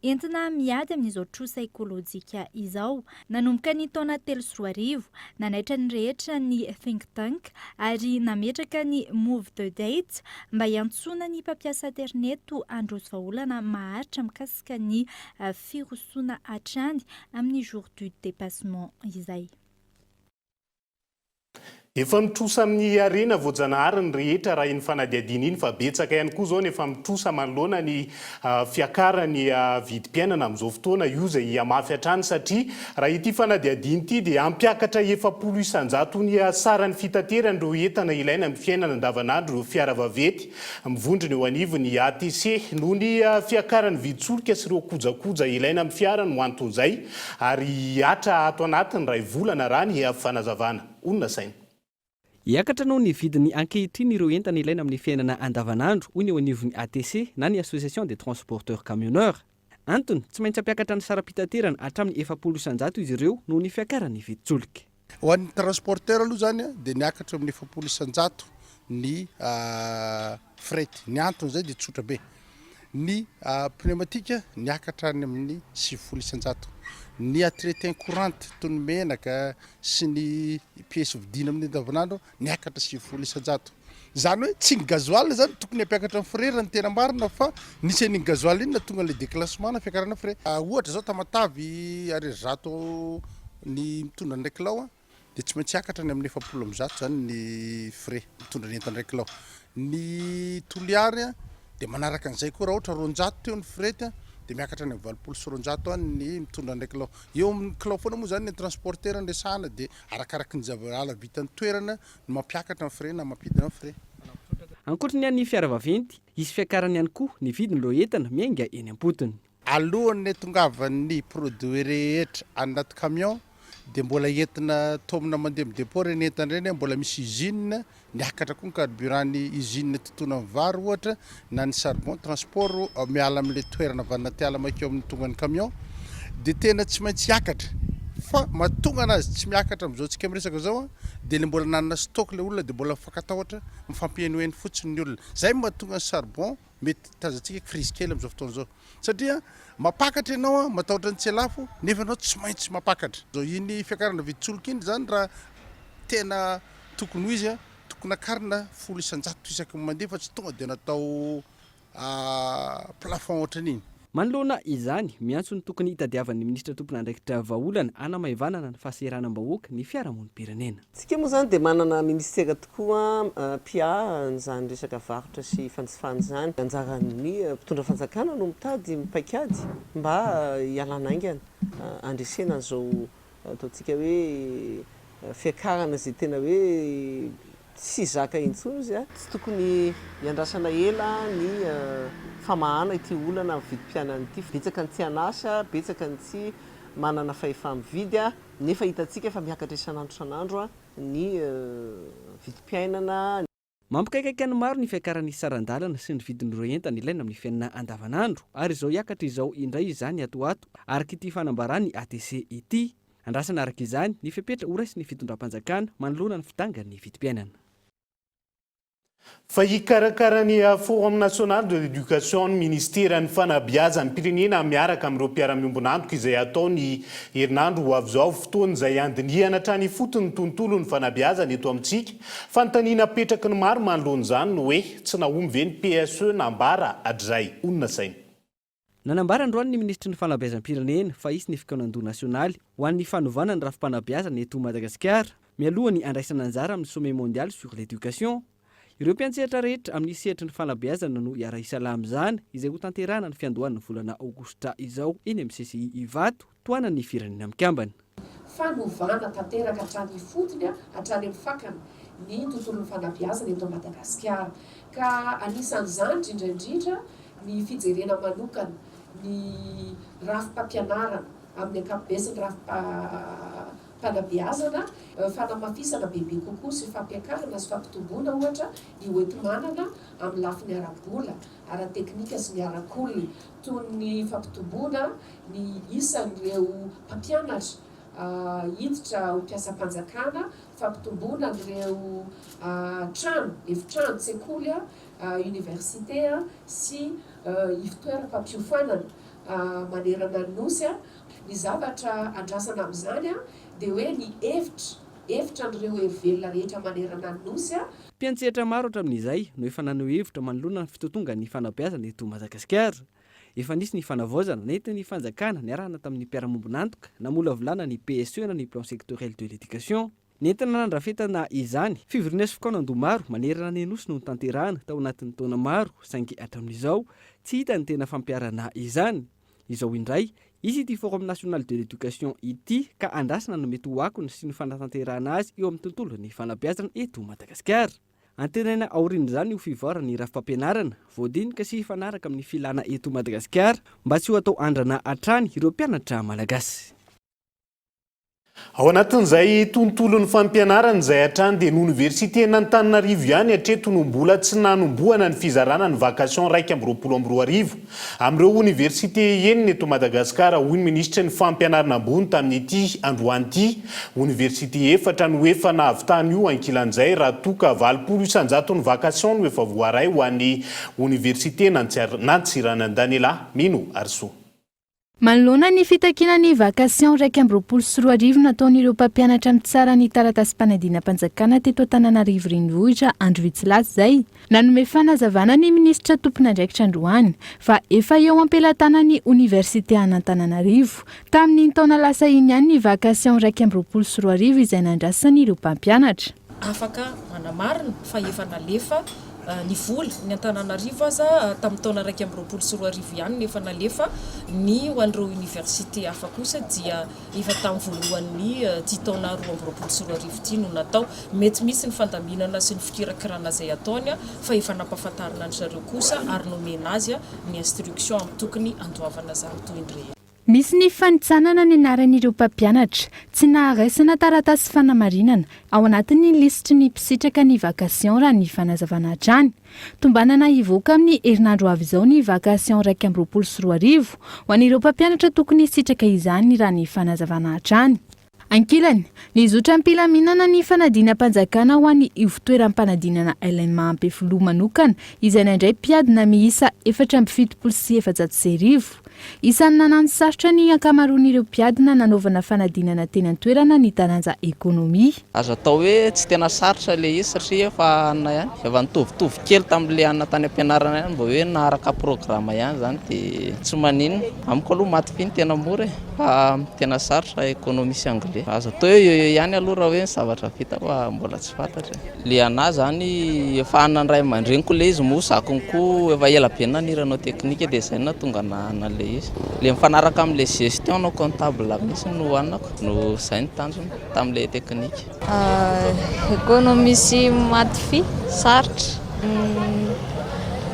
Entina miady amin'izao trosa écologique izao, nanomboka ny taona 2020, nanaitra ny rehetra ny think tank ary nametraka ny move the date mba hiantsona ny mpampiasa interneto androso vahaolana maharitra mikasika ny firosona hatrany amin'ny jour du dépassement izay. Efa mitrosa amin'ny arena voajanahary ny rehetra raha iny fanadiadiana iny fa betsaka ihany koa zao efa mitrosa manoloana ny fiakarany vidim-piainana amin'izao fotoana io izay hamafy hatrany satria raha ity fanadiadiana ity dia ampiakatra 700 isan-jato ny sarany fitaterana ireo entana ilaina amin'ny fiainana andavanandro ireo fiara vaventy mivondrona eo anivony ATC noho ny fiakarany viditsolika sy ireo kojakoja ilaina amin'ny fiara no anton'izay ary hatra ato anatiny ray volana raha ny fanazavana. Onona saina. Iakatra noho ny vidiny ankehitriny ireo entana ilaina amin'ny fiainana andavanandro hoy ny eo anivon'ny ATC na ny Association des transporteurs camionneurs. Antony tsy maintsy ampiakatra ny sara-pitaterana hatramin'ny 700 isan-jato izy ireo noho ny fiakarany viditsolika. Ho an'ny transporteur aloha zany dia niakatra amin'ny 700 isan-jato ny fret. Ny antony zay dia tsotra be. Ny pneumatique niakatra any amin'ny 700 isan-jato. Ny entretien courante toy ny menaka sy ny pièce vidina amin'ny andavanandro niakatra 700 isan-jato. Zany hoe tsy ny gasoil zany tokony ampiakatra amin'ny frera ny tena marina fa nisy ny gasoil iny na tonga le déclassement na fiakarana frais. Ohatra zao Tamatavy ary zato ny mitondra ndraiky lao dia tsy maintsy akatra ny amin'ny 700 zany ny frais mitondra ny entana 2 kilao. Ny toliary dia manaraka an'izay koa raha ohatra 200 teo ny frety dia miakatra ny 700 any ny mitondra 2 kilao. Eo amin'ny kilao foana moa zany ny transporteur andesana dia arakaraky ny zavaala vitan'ny toerana no mampiakatra ny frais na mampidina ny frais. Ankoatra ny an'ny fiara vaventy, isy fiakarany ihany koa ny vidin'ireo entana miainga eny am-potony. Alohan'ny tongavan'ny produit rehetra anaty camion dia mbola entina tomina mandeha amin'ny dépôt reny entana reny mbola misy usine niakatra koa ny carburant-ny usine totoana amin'ny vary ohatra na ny charbon transport miala amin'ilay toerana vanatiala maikeo amin'ny tonga ny camion dia tena tsy maintsy hiakatra fa mahatonga anazy tsy miakatra amin'izao tsika miresaka zao dia le mbola nanana stock le olona dia mbola mifankatahotra mifampienoeny fotsiny ny olona zay mahatonga ny charbon mety tazantsika crise kely amin'izao fotoana zao satria mapakatra ianao matahotra ny tselafo nefa anao tsy maintsy mapakatra zao iny fiakarana viditsoloka iny zany raha tena tokony ho izy tokony akarina 100 isaky mandeha fa tsy tonga dia natao plafond ohatran'iny. Manoloana izany miantso ny tokony hitadiavan'ny ministra tompon'andraikitra vahaolana anamahivanana ny fahasahiranam-bahoaka ny fiarahamonim-pirenena. Tsika moa zany dia manana ministera tokoa PA n'izany resaka varotra sy fanjifany zany. Anjaran'ny mpitondra fanjakana no mitady mipaikady mba hialana aingana andresena an'izao ataontsika hoe fiakarana izay tena hoe tsy zaka intsony izy tsy tokony hiandrasana ela ny famahana ity olana amin'ny vidim-pianana ity. Betsaka ny tsy anasa, betsaka ny tsy manana fahefa-mividy nefa hitantsika efa miakatra isan'andro isan'andro ny vidim-piainana. Mampikaikaiky ny maro ny fiakaran'ny sarandalana sy ny vidin'ireo entana ilaina amin'ny fiainana andavanandro ary izao hiakatra izao indray izany atoato araka ity fanambarany ATC ity. Andrasana araka izany ny fepetra orasy ny fitondram-panjakana manoloana ny fidangan'ny vidim-piainana. Fa hikarakarany Forum National de l'Éducation ny Ministeran'ny Fanabeazan'ny Pirenena miaraka amin'ireo mpiara-miombon'antoka izay ataony herinandro Vaovao fotoana izay andinihana hatrany fotony tontolo ny fanabeazana eto amintsika. Fanontaniana apetraky ny maro manoloana izany no hoe tsy nahomby ve ny PSE nambara hatrizay onona saina. Nanambara androany ny ministry ny fanabeazam-pirenena fa isy ny fikaonandoha nasionaly ho an'ny fanovana ny rafim-panabeazana eto Madagasikara mialohany andraisana anjara amin'ny sommet mondial sur l'éducation. Ireo mpiantsehatra rehetra amin'ny sehatry ny fanabeazana no iara-isala amin'izany izay ho tanterahana ny fiandohan'ny volana aogositra izao eny amin'ny CCI Ivato toana ny firenena mikambana. Fanovana tanteraka hatrany fotony hatrany amin'ny fakana ny tontolon'ny fanabeazana eto Madagasikara ka anisan'izany indrindra ny fijerena manokana ny rafim-pampianarana amin'ny ankapobeny rafim-panabeazana fanamafisana bebe kokoa sy fampiakarana sy fampitomboana ohatra ny hoentimanana amin'ny lafiny ara-bola ara-teknika sy ny ara-kolony toy ny fampitomboana ny isan'ireo mpampianatra hiditra ho mpiasam-panjakana fampitomboana ireo trano efitrano sekoly université sy ivitoeram-pampiofanana manerana ny nosy ny zavatra andrasana amin'izany dia hoe ny hevitra n'ireo hevelona rehetra manerana ny nosy. Mpiantsehatra maro hatramin'izay no efa nanao hevitra manoloana ny fitotonga ny fanabeazana eto Madagasikara. Efa nisy ny fanavaozana nety ny fanjakana niarahana tamin'ny mpiara-mombon'antoka namolavolana ny PSE na ny plan sectoriel de l'éducation. Nentina nandrafetana izany fivoriana sy fikaonandoha maro manerana ny nosy no tanterahana tao anatin'ny taona maro saingy hatramin'izao tsy hita ny tena fampiarana izany. Izao indray izy ity Forum National de l'Éducation ity ka andrasana no mety ho akony sy ny fanatanterahana azy eo amin'ny tontolo ny fanabeazana eto Madagasikara. Antenaina aorian'izany ho fivoarany rafim-pampianarana voadinika sy fanaraka amin'ny filana eto Madagasikara mba tsy ho atao andrana hatrany ireo mpianatra malagasy. Ao anatin'izay tontolon'ny fampianarana izay hatrany dia ny Université n'Antananarivo ihany hatreto no mbola tsy nanombohana ny fizarana ny vakasion 2024 amin'ireo université enina eto Madagasikara hoy ny ministra ny fampianarana ambony tamin'ity androany ity. Université efatra no efa nahavitany io ankilan'izay raha toka 20% ny vakasion no efa voaray ho an'ny Université Nantsiranana Danela Mino Arso. manoloana ny fitakina ny vakasion 2024 nataon'ireo mpampianatra mitsara ny taratasy-panadina-mpanjakana teto Antananarivo renivohitra andro vitsy zay nanome fanazavana ny minisitra tompon'andraikitra androany fa efa eo ampelantanany Université Antananarivo tamin'ny taona lasa iny ihany ny vakasion 2024 izay nandrasan'ireo mpampianatra. Afaka manamarina fa efa nalefa ny vola ny Antananarivo aza tamin'ny taona 2024 ihany nefa nalefa ny ho an'ireo université hafa kosa dia efa tamin'ny voalohan'ny ty taona 2024 ty no natao. Mety misy ny fandaminana sy ny fikirakirana izay ataony fa efa nampahafantarina ny zareo kosa ary nomena azy ny instruction amin'ny tokony andoavana zany toy indreo. Misy ny fanitsanana ny anaran'ireo mpampianatra tsy naharaisana taratasy fanamarinana ao anatin'ny lisitry ny mpisitraka ny vakasion raha ny fanazavana hatrany. Tombanana hivoaka amin'ny herinandro avy izao ny vakasion 2024 ho an'ireo mpampianatra tokony hisitraka izany raha ny fanazavana hatrany. Ankilany, ny zotra ampilaminana ny fanadina-mpanjakana ho an'ny ivitoeram-panadinana LMA Ampefilo manokana izay nandray mpiadina miisa 470 isan'ny nanano sarotra ny ankamaroan'ireo mpiadina nanaovana fanadinana teny an-toerana ny taranja ekonomia. Azo atao hoe tsy tena sarotra le izy satria efa anna ihany efa nitovitovy kely tamin'le anna tany ampianarana ihany mba hoe naharaka programa ihany zany dia tsy maninona amiko aloha maty finy tena mora fa tena sarotra ekonomia sy anglais. Azo atao hoe ihany aloha raha hoe ny zavatra vita fa mbola tsy fantatra. Le ana zany efa anandray aman-dreniko le izy moa zakony koa efa ela be naniranao teknika dia izay na tonga na le izy. Le mifanaraka amin'le gestion no comptable misy no anako no izay ny tanjona tamin'le teknika. Ekonomia sy maty fi sarotra.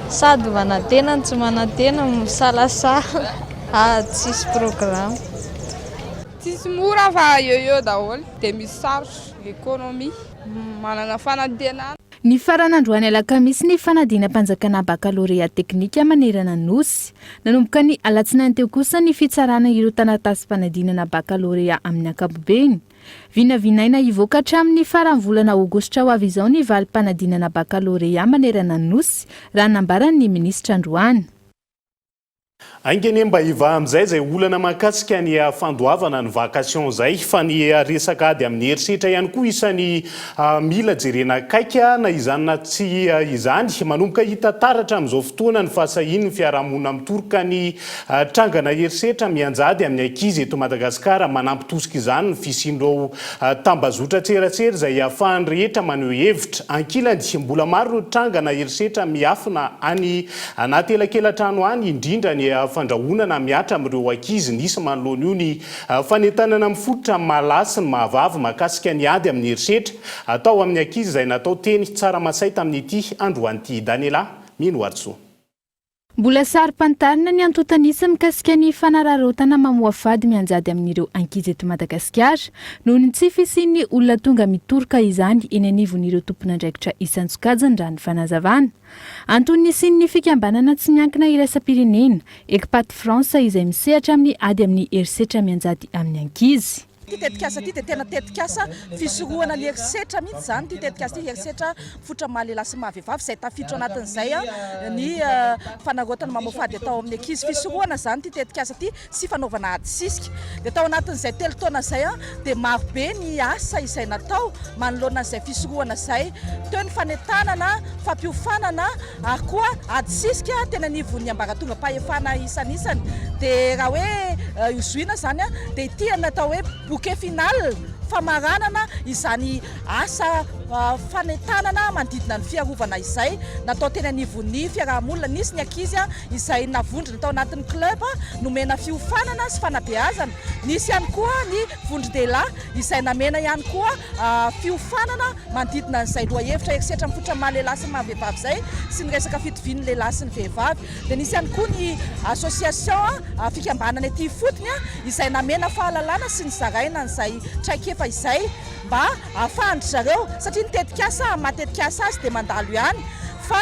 Sady manantena tsy manantena misalasala tsisy programme. Tsisy mora fa eo daholo dia misy sarotra ekonomia manana fanantenana. Ny faran'androany alakamisy ny fanadina-mpanjakana bakalorea teknika manerana nosy nanomboka ny alatsinainy teo kosa ny fitsarana ireo taratasy-panadinana bakalorea amin'ny ankapobeny. Vinavinaina hivoaka hatramin'ny faran'ny volana aogositra ho avy izao ny valim-panadinana bakalorea manerana nosy raha nambaran'ny minisitra androany. Angeny mba hiva amin'izay izay olana mahakasika ny fandoavana ny vakasion izay fa ny resaka ady amin'ny herisetra ihany koa isan'ny mila jerena akaika na izany na tsy izany manomboka hita taratra amin'izao fotoana ny fahasahian'ny fiarahamonina mitoroka ny trangana herisetra mianjady amin'ny ankizy eto Madagasikara manampy tosika izany ny fisian'ireo tambazotra tserasera izay ahafahany rehetra maneho hevitra ankilany mbola maro ireo trangana herisetra miafina any anaty elakelan-trano any indrindra ny fandrahonana miatra amin'ireo ankizy nisy manoloana io ny fanentanana mifototra malasy ny mahavavy mahakasika ny ady amin'ny herisetra atao amin'ny ankizy izay natao teny tsara masay tamin'ity androan'ity Daniela mino artso. Mbola sary-pantarina ny antotanisa mikasika ny fanararotana mamoa fady mianjady amin'ireo ankizy eto Madagasikara noho ny tsy fisian'ny olona tonga mitoroka izany eny anivon'ireo tompon'andraikitra isan-tsokajiny raha ny fanazavana. Antony ny fikambanana tsy miankina iraisam-pirenena Ekpat Fransa izay misehatra amin'ny ady amin'ny herisetra mianjady amin'ny ankizy. Ty tetikasa ty dia tena tetikasa fisorohana ny herisetra mihitsy zany ty tetikasa ty herisetra fotra mahalela sy mahavehivavy izay tafiditra anatin'izay ny fanarotana mamofady atao amin'ny ankizy fisorohana zany ty tetikasa ty sy fanaovana ady sisika dia tao anatin'izay telo taona izay dia marobe ny asa izay natao manoloana izay fisorohana izay teo ny fanentanana fampiofanana ary koa ady sisika tena nivon'ny ambaratonga-pahefana isanisany dia raha hoe izoina zany dia ity natao hoe bouquet final famaranana izany asa fanentanana manodidina ny fiarovana izay natao teny anivon'ny fiarahamonina nisy ny ankizy izay navondrona tao anatin'ny club nomena fiofanana sy fanabeazana nisy ihany koa ny vondron-dehilahy izay namena ihany koa fiofanana manodidina n'izay loha hevitra herisetra mifotra mahalehilahy sy mahavehivavy izay sy ny resaka fitovian'ny lehilahy sy ny vehivavy dia nisy ihany koa ny association fikambanana ety fotony izay namena fahalalana sy ny zaraina n'izay traikefa izay mba ahafahany zareo satria ny tetikasa matetikasa azy dia mandalo ihany fa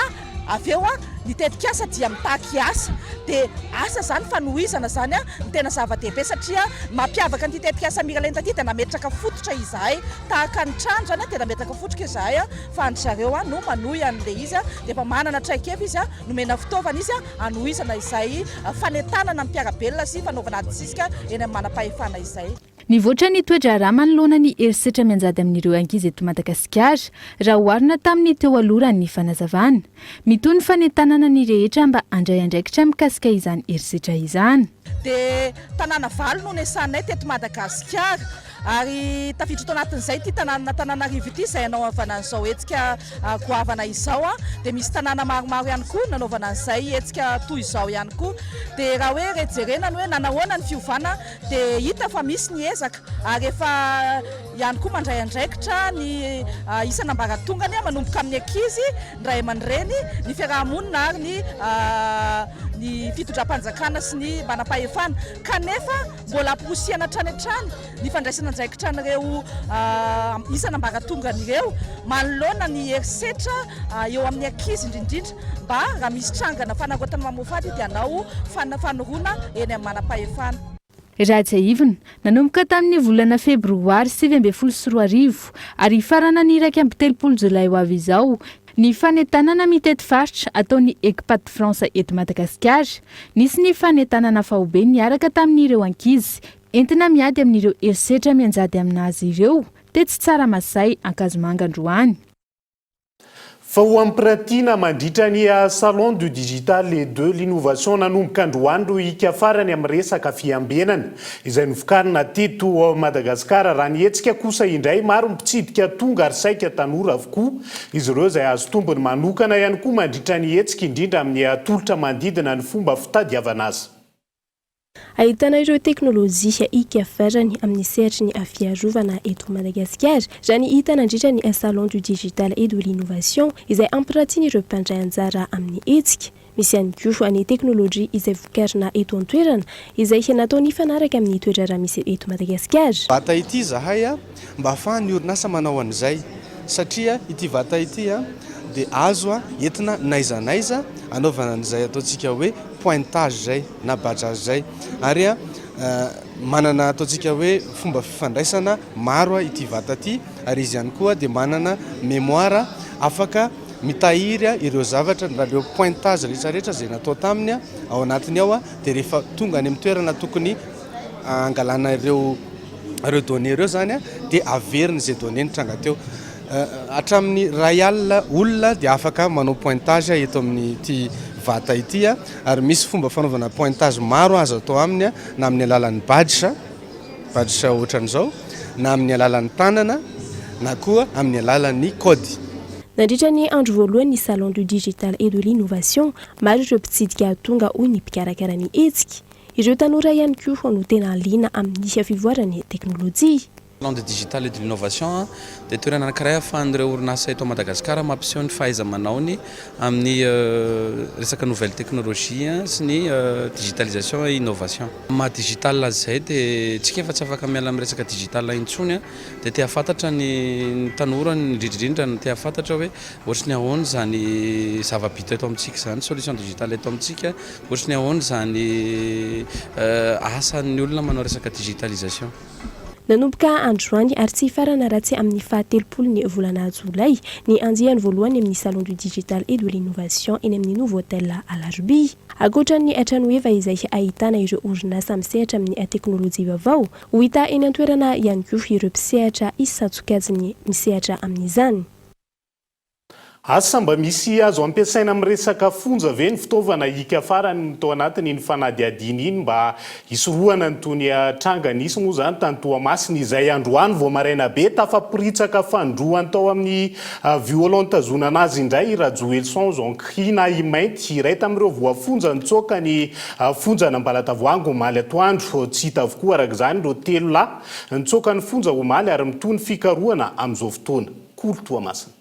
avy eo ny tetikasa dia mitaky asa dia asa zany fanohizana zany a ny tena zava-dehibe satria mampiavaka ny tetikasa miralenta ty dia nametraka fototra izahay tahaka ny trano zany a dia nametraka fototra izahay a fa ny zareo a no manohy an'le izy a dia efa manana traikefa izy a nomena fitaovana izy a anohizana izay fanetanana ny mpiarabelona sy fanaovana adisika eny amin'ny manam-pahefana izay. Nivoatra ny toetra raha manoloana ny herisetra mianjady amin'ireo ankizy eto Madagasikara raha oharina tamin'ny teo aloha ny fanazavana. Mitony fanetanana ny rehetra mba handray andraikitra mikasika izany herisetra izany. Dia tanàna valo no nesanay teto Madagasikara ary tafiditra tao anatin'izay ty tanànarivo ity izay anaovana an'izao hetsika goavana izao a dia misy tanàna maromaro ihany koa nanaovana an'izay hetsika toy izao ihany koa dia raha hoe rejerena ny hoe nanahoana ny fiovana dia hita fa misy ny ezaka ary efa ihany koa mandray andraikitra ny isan'ambaratongany manomboka amin'ny ankizy ny ray aman-dreny ny fiarahamonina ary ny fitondram-panjakana sy ny manam-pahefana kanefa mbola amporosiana hatrany hatrany ny fandraisana andraikitra an'ireo isan'ambaratongany ireo manoloana ny herisetra eo amin'ny ankizy indrindrindra mba raha misy trangana fanarotana mamofady dia anao fanoroana eny amin'ny manam-pahefana. Raja Ivona nanomboka tamin'ny volana febroary 2024 ary farana ny 1 Jolay ho avy izao ny fanetanana mitety faritra ataon'ny Ekipaty Fransa eto Madagasikara nisy ny fanetanana fahobe niaraka tamin'ireo ankizy entina miady amin'ireo herisetra mianjady aminazy ireo tetsy tsara masay Ankazomanga Androany. Fa ho ampiratiana mandritra ny salon du digital et de l'innovation nanomboka androandro ika farany amin'ny resaka fiambenana izay novokarina teto Madagasikara raha ny hetsika kosa indray maro mpitsidika tonga ary saika tanora avokoa izy ireo izay azo tombony manokana ihany koa mandritra ny hetsika indrindra amin'ny atolotra mandidina ny fomba fitadiavana azy. Ahitana ireo teknôlôjia ikafarany amin'ny sehatry ny afiarovana eto Madagasikara raha ny hita nandritra ny salon du digital et de l'innovation izay ampiratiana ireo mpandray anjara amin'ny hetsika. Misy ihany koa ny teknôlôjia izay vokarina eto an-toerana izay natao nifanaraka amin'ny toetra raha misy eto Madagasikara. Vata ity zahay mba ahafahany orinasa manao an'izay satria ity vata ity dia azo entina naizanaiza anaovana an'izay ataontsika hoe pointage zay na badgeage zay ary manana ataontsika hoe fomba fifandraisana maro ity vata ity ary izy ihany koa dia manana mémoire afaka mitahiry ireo zavatra raha ireo pointage rehetrarehetra zay natao taminy ao anatiny ao dia rehefa tonga any amin'ny toerana tokony angalana ireo données ireo zany dia averina izay données nitranga teo hatramin'ny ray alina olona dia afaka manao pointage eto amin'ny ity vata ity ary misy fomba fanaovana pointage maro azo atao aminy na amin'ny alalan'ny badge ohatran'izao na amin'ny alalan'ny tanana na koa amin'ny alalan'ny kody. Nandritra ny andro voalohany ny salon du digital et de l'innovation maro ireo mpitsidika tonga hoy ny mpikarakara ny hetsika ireo tanora ihany koa no tena liana amin'ny fivoarany teknôlôjia. Salon du digital et de l'innovation dia toerana anankiray ahafahan'ireo orinasa eto Madagasikara mampiseho ny fahaiza-manaony amin'ny resaka nouvelle technologie sy ny digitalisation et innovation. Maha digital azy izay dia tsika efa tsy afaka miala amin'ny resaka digital intsony dia tia fantatra ny tanora ny indrindrindra no tia fantatra hoe ohatry ny ahoana zany zava-bita eto amintsika zany solution digitale eto amintsika ohatry ny ahoana zany asan'ny olona manao resaka digitalisation. Nanomboka androany ary tsy farana ratsy amin'ny 17 volana Jolay ny andiany voalohany amin'ny salon du digital et de l'innovation eny amin'ny nouveau hôtel Alarbi. Ankoatran'ny tranoheva izay ahitana ireo orinasa misehatra amin'ny teknôlôjia vaovao, ho hita eny an-toerana ihany koa ireo mpisehatra isan-tsokajiny misehatra amin'izany. Asa mba misy azo ampiasaina amin'ny resaka fonja ve ny fitaovana ika farany tao anatiny ny fanadiadiana iny mba hisorohana ny tony tranga nisy moa zany tany Toamasina izay androany vao maraina be tafaporitsaka fandroany tao amin'ny violon tazonana azy indray raha Juillet zonkrina imainty iray tamin'ireo voafonja nitsoaka ny fonjana mbalatavoango omaly atoandro tsy hita avokoa araka izany ireo 3 lahy nitsoaka ny fonja omaly ary mitony fikarohana amin'izao fotoana. Kolo Toamasina.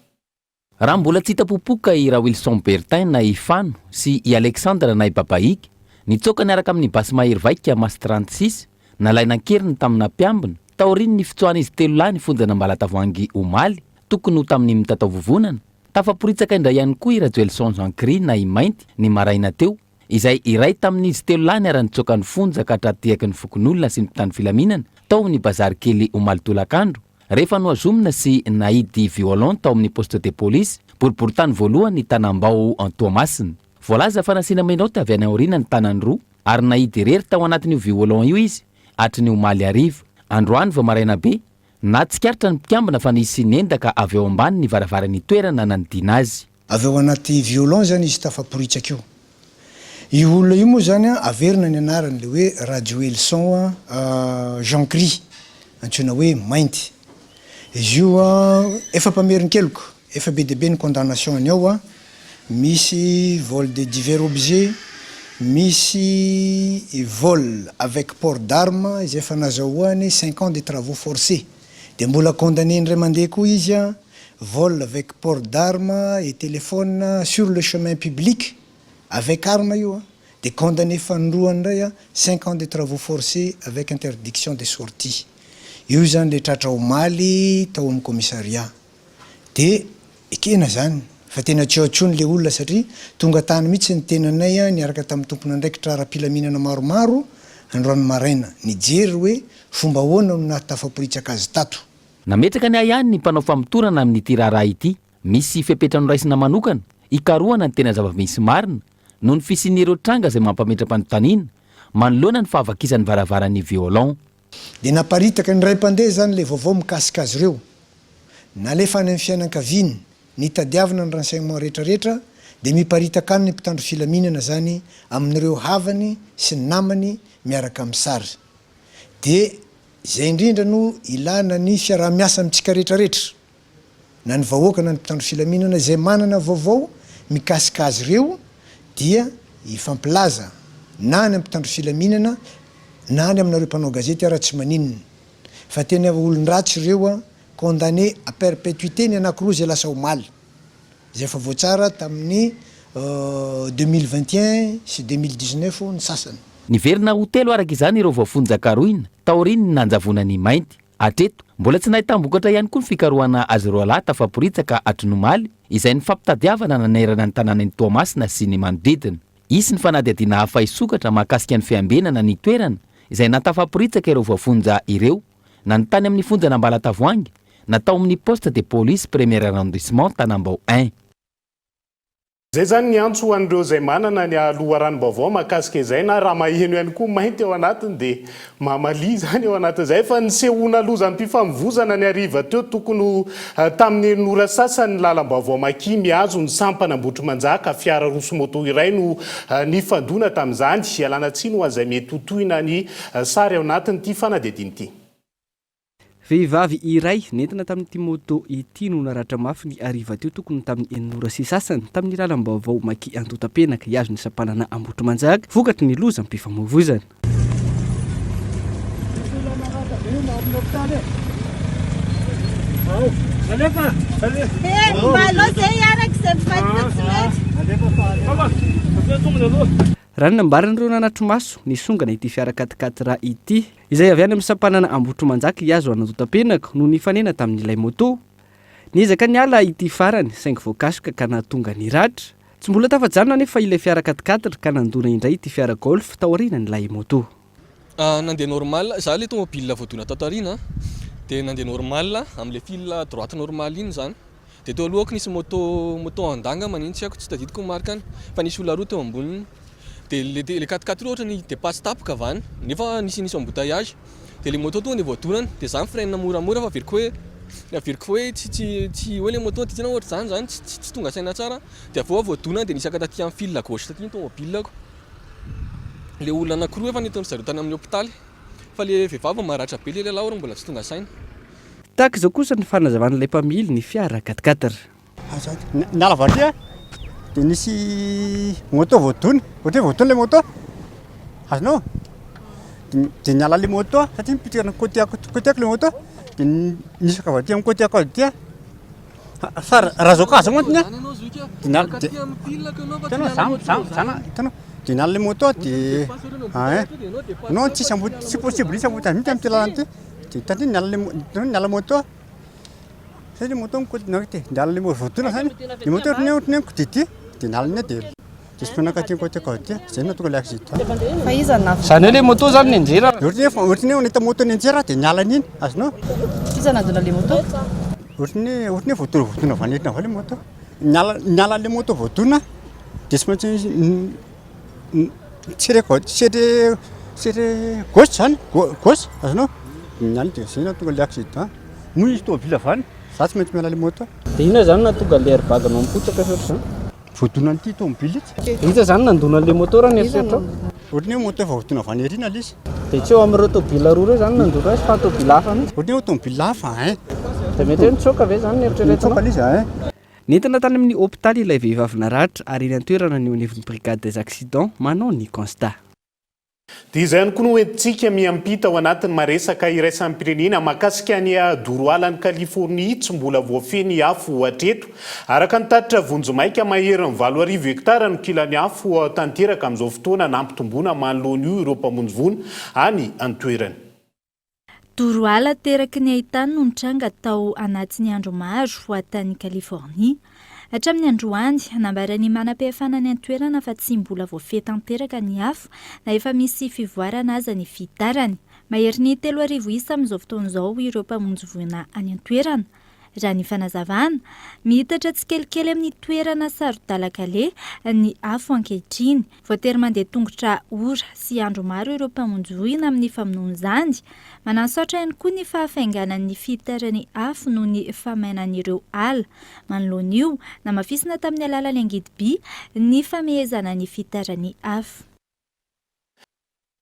Raha mbola tsy hitapopoka i Wilson Bertin na Ifano sy i Alexandre na i Babaïque nitsoaka niaraka amin'ny basy mahery vaika masy 36 nalainankeriny tamina mpiambina taoriny ny fitsoana izy 3 lahy ny fonjana mbalatavoangy omaly tokony ho tamin'ny mitatao vovonana tafaporitsaka indray ihany koa ira Joelson Jean-Cri na i mainty ny maraina teo izay iray tamin'izy telo lahy ny arany-tsoaka ny fonja ka hatrateaky ny fokon'olona sy ny mpitany filaminana tao amin'ny bazary kely omalotolakandro rehefa noazomina sy nahidy violon tao amin'ny poste de police boriboritany voalohany ny tanambao Antoamasina. Voalaza fa nasiana menoty avy any aoriana ny tanany roa ary nahidy irery tao anatin'io violon io izy hatry ny omaly ariva. Androany vao maraina be na tsikaritra ny mpikambana fa nisy nendaka avy ao ambany ny varavaran'ny toerana nandiana azy. Avy ao anaty violon zany izy tafaporitsaka io. Io olona io moa zany averina ny anarany le hoe Juillet Jean-Cri antsoina hoe mainty. Izy io efa mpameriny keloko efa be dia be ny condamnation ny ao misy vol de divers objets, misy vol avec port d'armes izay efa nazahoany 5 ans de travaux forcés. De mbola condamné ndray mandeha koa izy vol avec port d'armes et téléphone sur le chemin public avec arme io de condamné fanroany ndray 5 ans de travaux forcés avec interdiction de sortie. Io zany le tratra omaly tao amin'ny commissariat de ekena zany fa tena tsy atsony le olona satria tonga tany mihitsy ny tenanay niaraka tamin'ny tompona andraikitra ara-pilaminana maromaro androany maraina nijery hoe fomba ahoana no natafaporitsaka azy tato. Nametraka ny ayany ny mpanao famitorana amin'ny ity raharaha ity misy fepetra noraisina manokana ikarohana ny tena zava-misy marina noho ny fisian'ireo tranga izay mampametra-panontaniana manoloana ny fahavakizan'ny varavaran'ny violon. De naparitaka ny ray mpandeha zany le vaovao mikasika azy ireo nalefa any amin'ny fianakaviany nitadiavana ny renseignement rehetrarehetra de miparitaka any ny mpitandro filaminana zany amin'ireo havany sy namany miaraka amin'ny sary. De zay indrindra no ilana ny fiaraha-miasa amintsika rehetrarehetra na ny vahoaka na ny mpitandro filaminana zay manana vaovao mikasika azy ireo dia ifampilaza na ny mpitandro filaminana na ny aminareo mpanao gazety raha tsy maninina fa tena olon-dratsy ireo condamné à perpétuité ny anankiroa zay lasa omaly zay efa voatsara tamin'ny 2021 sy 2019 ny sasany. Niverina ho telo araka izany ireo voafonjakaroina taoriny ny nanjavonany mainty. Atreto mbola tsy nahitam-bokatra ihany koa ny fikarohana azy roa lahy tafaporitsaka atrinomaly izay ny fampitadiavana nanerana ny tanànany Toamasina sy ny manodidina. Isy ny fanadihadiana hafa isokatra mahakasika ny fiambenana ny toerana izay natafaporitsaka ireo voafonja ireo na ny tany amin'ny fonjana Ambalatavoangy natao amin'ny poste de police premier arrondissement Tanambao 1. Zay zany ny antso hoan'ireo zay manana ny aloharano-baovao mahakasika izay na raha maheno ihany koa mainty ao anatiny de mamali zany ao anatin'izay fa nisehoana loza ny mpifamovozana ny ariva teo tokony tamin'ny nora sasany lalam-baovao maki miazo ny sampana ambotry manjaka fiara roso moto iray no nifandona tamin'izany ialana tsiny ho azay mety hotohina ny sary ao anatin'ity fanadihadiana ity. Vehivavy iray nentina tamin'ity moto ity no naratra mafy ny ariva teo tokony tamin'ny enora sy sasany tamin'ny lalam-baovao maki antotapenaka iazo ny sampanana ambotry manjaka vokatry ny loza ny mpifamovozana. Raha ny nambaran'ireo nanatro maso ny songana ity fiara 4x4 ity izay avy any amin'ny sampanana ambotro manjaka iazo anatotapenaka no nifanena tamin'ilay moto. Niezaka ny ala ity farany saingy voakasoka ka nahatonga ny ratra. Tsy mbola tafajanona nefa ilay fiara 4x4 ka nandona indray ity fiara golf tao aorianan'ilay moto. Nandeha normal, za le tomobile voadona tato aoriana dia nandeha normal amin'ilay fil droite normal iny zany. Dia teo alohako nisy moto andanga manino tsy haiko tsy tadidiko ny markany fa nisy olona roa teo amboniny. Dia le 4x4 ohatra ny dépasse tapaka vany nefa nisy embouteillage dia le moto tonga dia voadonany dia zany freine moramora fa viriko hoe tsy hoe le moto tiana ohatra zany tsy tonga saina tsara dia voadonany dia nisy akata aty amin'ny fil gauche taty ny tomobilako. Le olona anankiroa efa nentiny zareo tany amin'ny hôpitaly fa le vehivavy maratra be le lahy mbola tsy tonga saina. Tahaka izao kosa ny fanazavan'ilay mpamily ny fiara 4x4. Niala varia dia nisy moto voadona ohatra hoe voadona le moto azonao dia niala le moto satria mipitrana côté le moto dia nisy akavatỳ amin'ny côté ako aty fa raha zao kaza montiny dia niala le moto dia non tsy possible isy ambotany mihitsy amin'ny ty lalana ty dia tandriny niala moto Sai le moto mikodina ty ndiala le votona zany le moto ohatrin'ny kodity dia nalina dia tsisy fanakaty côté côté zay natonga le accident fa iza na zany hoe le moto zany ny anjera ohatrin'ny hoe nahita moto ny anjera dia niala an'iny azonao iza nadona le moto ohatrin'ny votona vanetina avao le moto niala le moto votona dia tsy maintsy tsere gauche zany gauche azonao niala dia zay natonga le accident noho izy tômôbila avany za tsy maintsy miala le moto dia ina zany natonga le airbag anao mipotsaka sotra zany votona an'ity tômôbila itsy iza zany nandona le moto raha ny eritreritra ohatrin'ny hoe moto efa votona avany erina le izy dia tsy eo amin'ireo tômôbila roa reo zany nandona azy fa tômôbila hafa mihitsy ohatrin'ny hoe tômôbila hafa dia mety hoe nitsoka ve zany ny eritreretra eritreretra nentina tany amin'ny hôpitaly ilay vehivavy naratra ary eny an-toerana ny onivon'ny brigade des accidents manao ny constat dia izay ihany koa no entintsika miampita ao anatin'ny maresaka iraisan'ny pirenena mahakasika ny doroalan'ny Californie tsy mbola voafeny afo hatreto araka ny tatitra vonjomaika maherin'ny 7,000 hektara no kilany afo tanteraka amin'izao fotoana nampitomboana manoloana io ireo mpamonjy any an-toerany. Doroala teraky ny ahitany no nitranga tao anatin'ny andro maro ho atany Californie. Hatramin'ny androany nambarany manam-pihafana ny an-toerana fa tsy mbola voafehy tanteraka ny afo na efa misy fivoarana aza ny fitarany. Mahery ny 3,000 isa amin'izao fotoana izao ireo mpamonjy voina any an-toerana. Raha ny fanazavana, mihitatra tsikelikely amin'ny toerana sarodalakale ny afo ankehitriny. Voatery mandeha tongotra ora sy andro maro ireo mpamonjy voina amin'ny famonoan'izany. Manasaotra ihany koa ny fahafainganan'ny fitarany afo noho ny famainan'ireo ala. Manoloana io, namafisina tamin'ny alalan'ny angidy-by ny famehezana ny fitarany afo.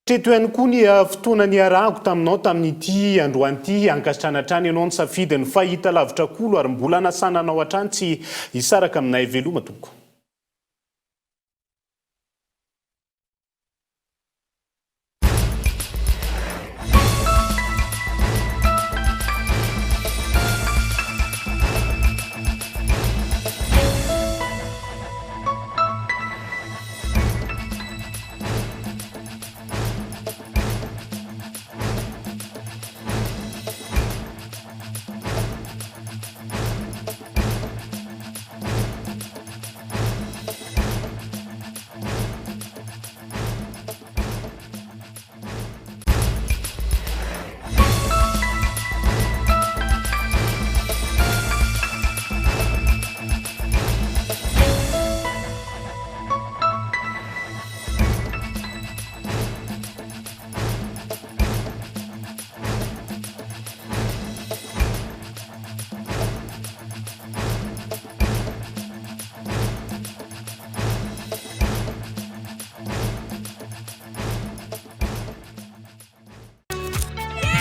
Treto ihany koa ny fotoanany arahako taminao tamin'ity androan'ity ankasitrana hatrany ianao ny safidy ny fahita lavitra kolo ary mbola nasananao hatrany tsy hisaraka aminay veloma tompoko.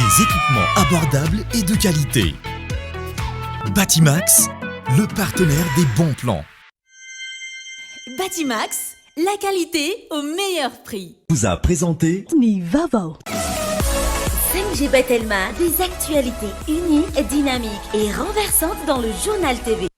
Des équipements abordables et de qualité. Batimax, le partenaire des bons plans. Batimax, la qualité au meilleur prix. Vous a présenté Vaovao. 5G Batelma, des actualités uniques, dynamiques et renversantes dans le journal TV.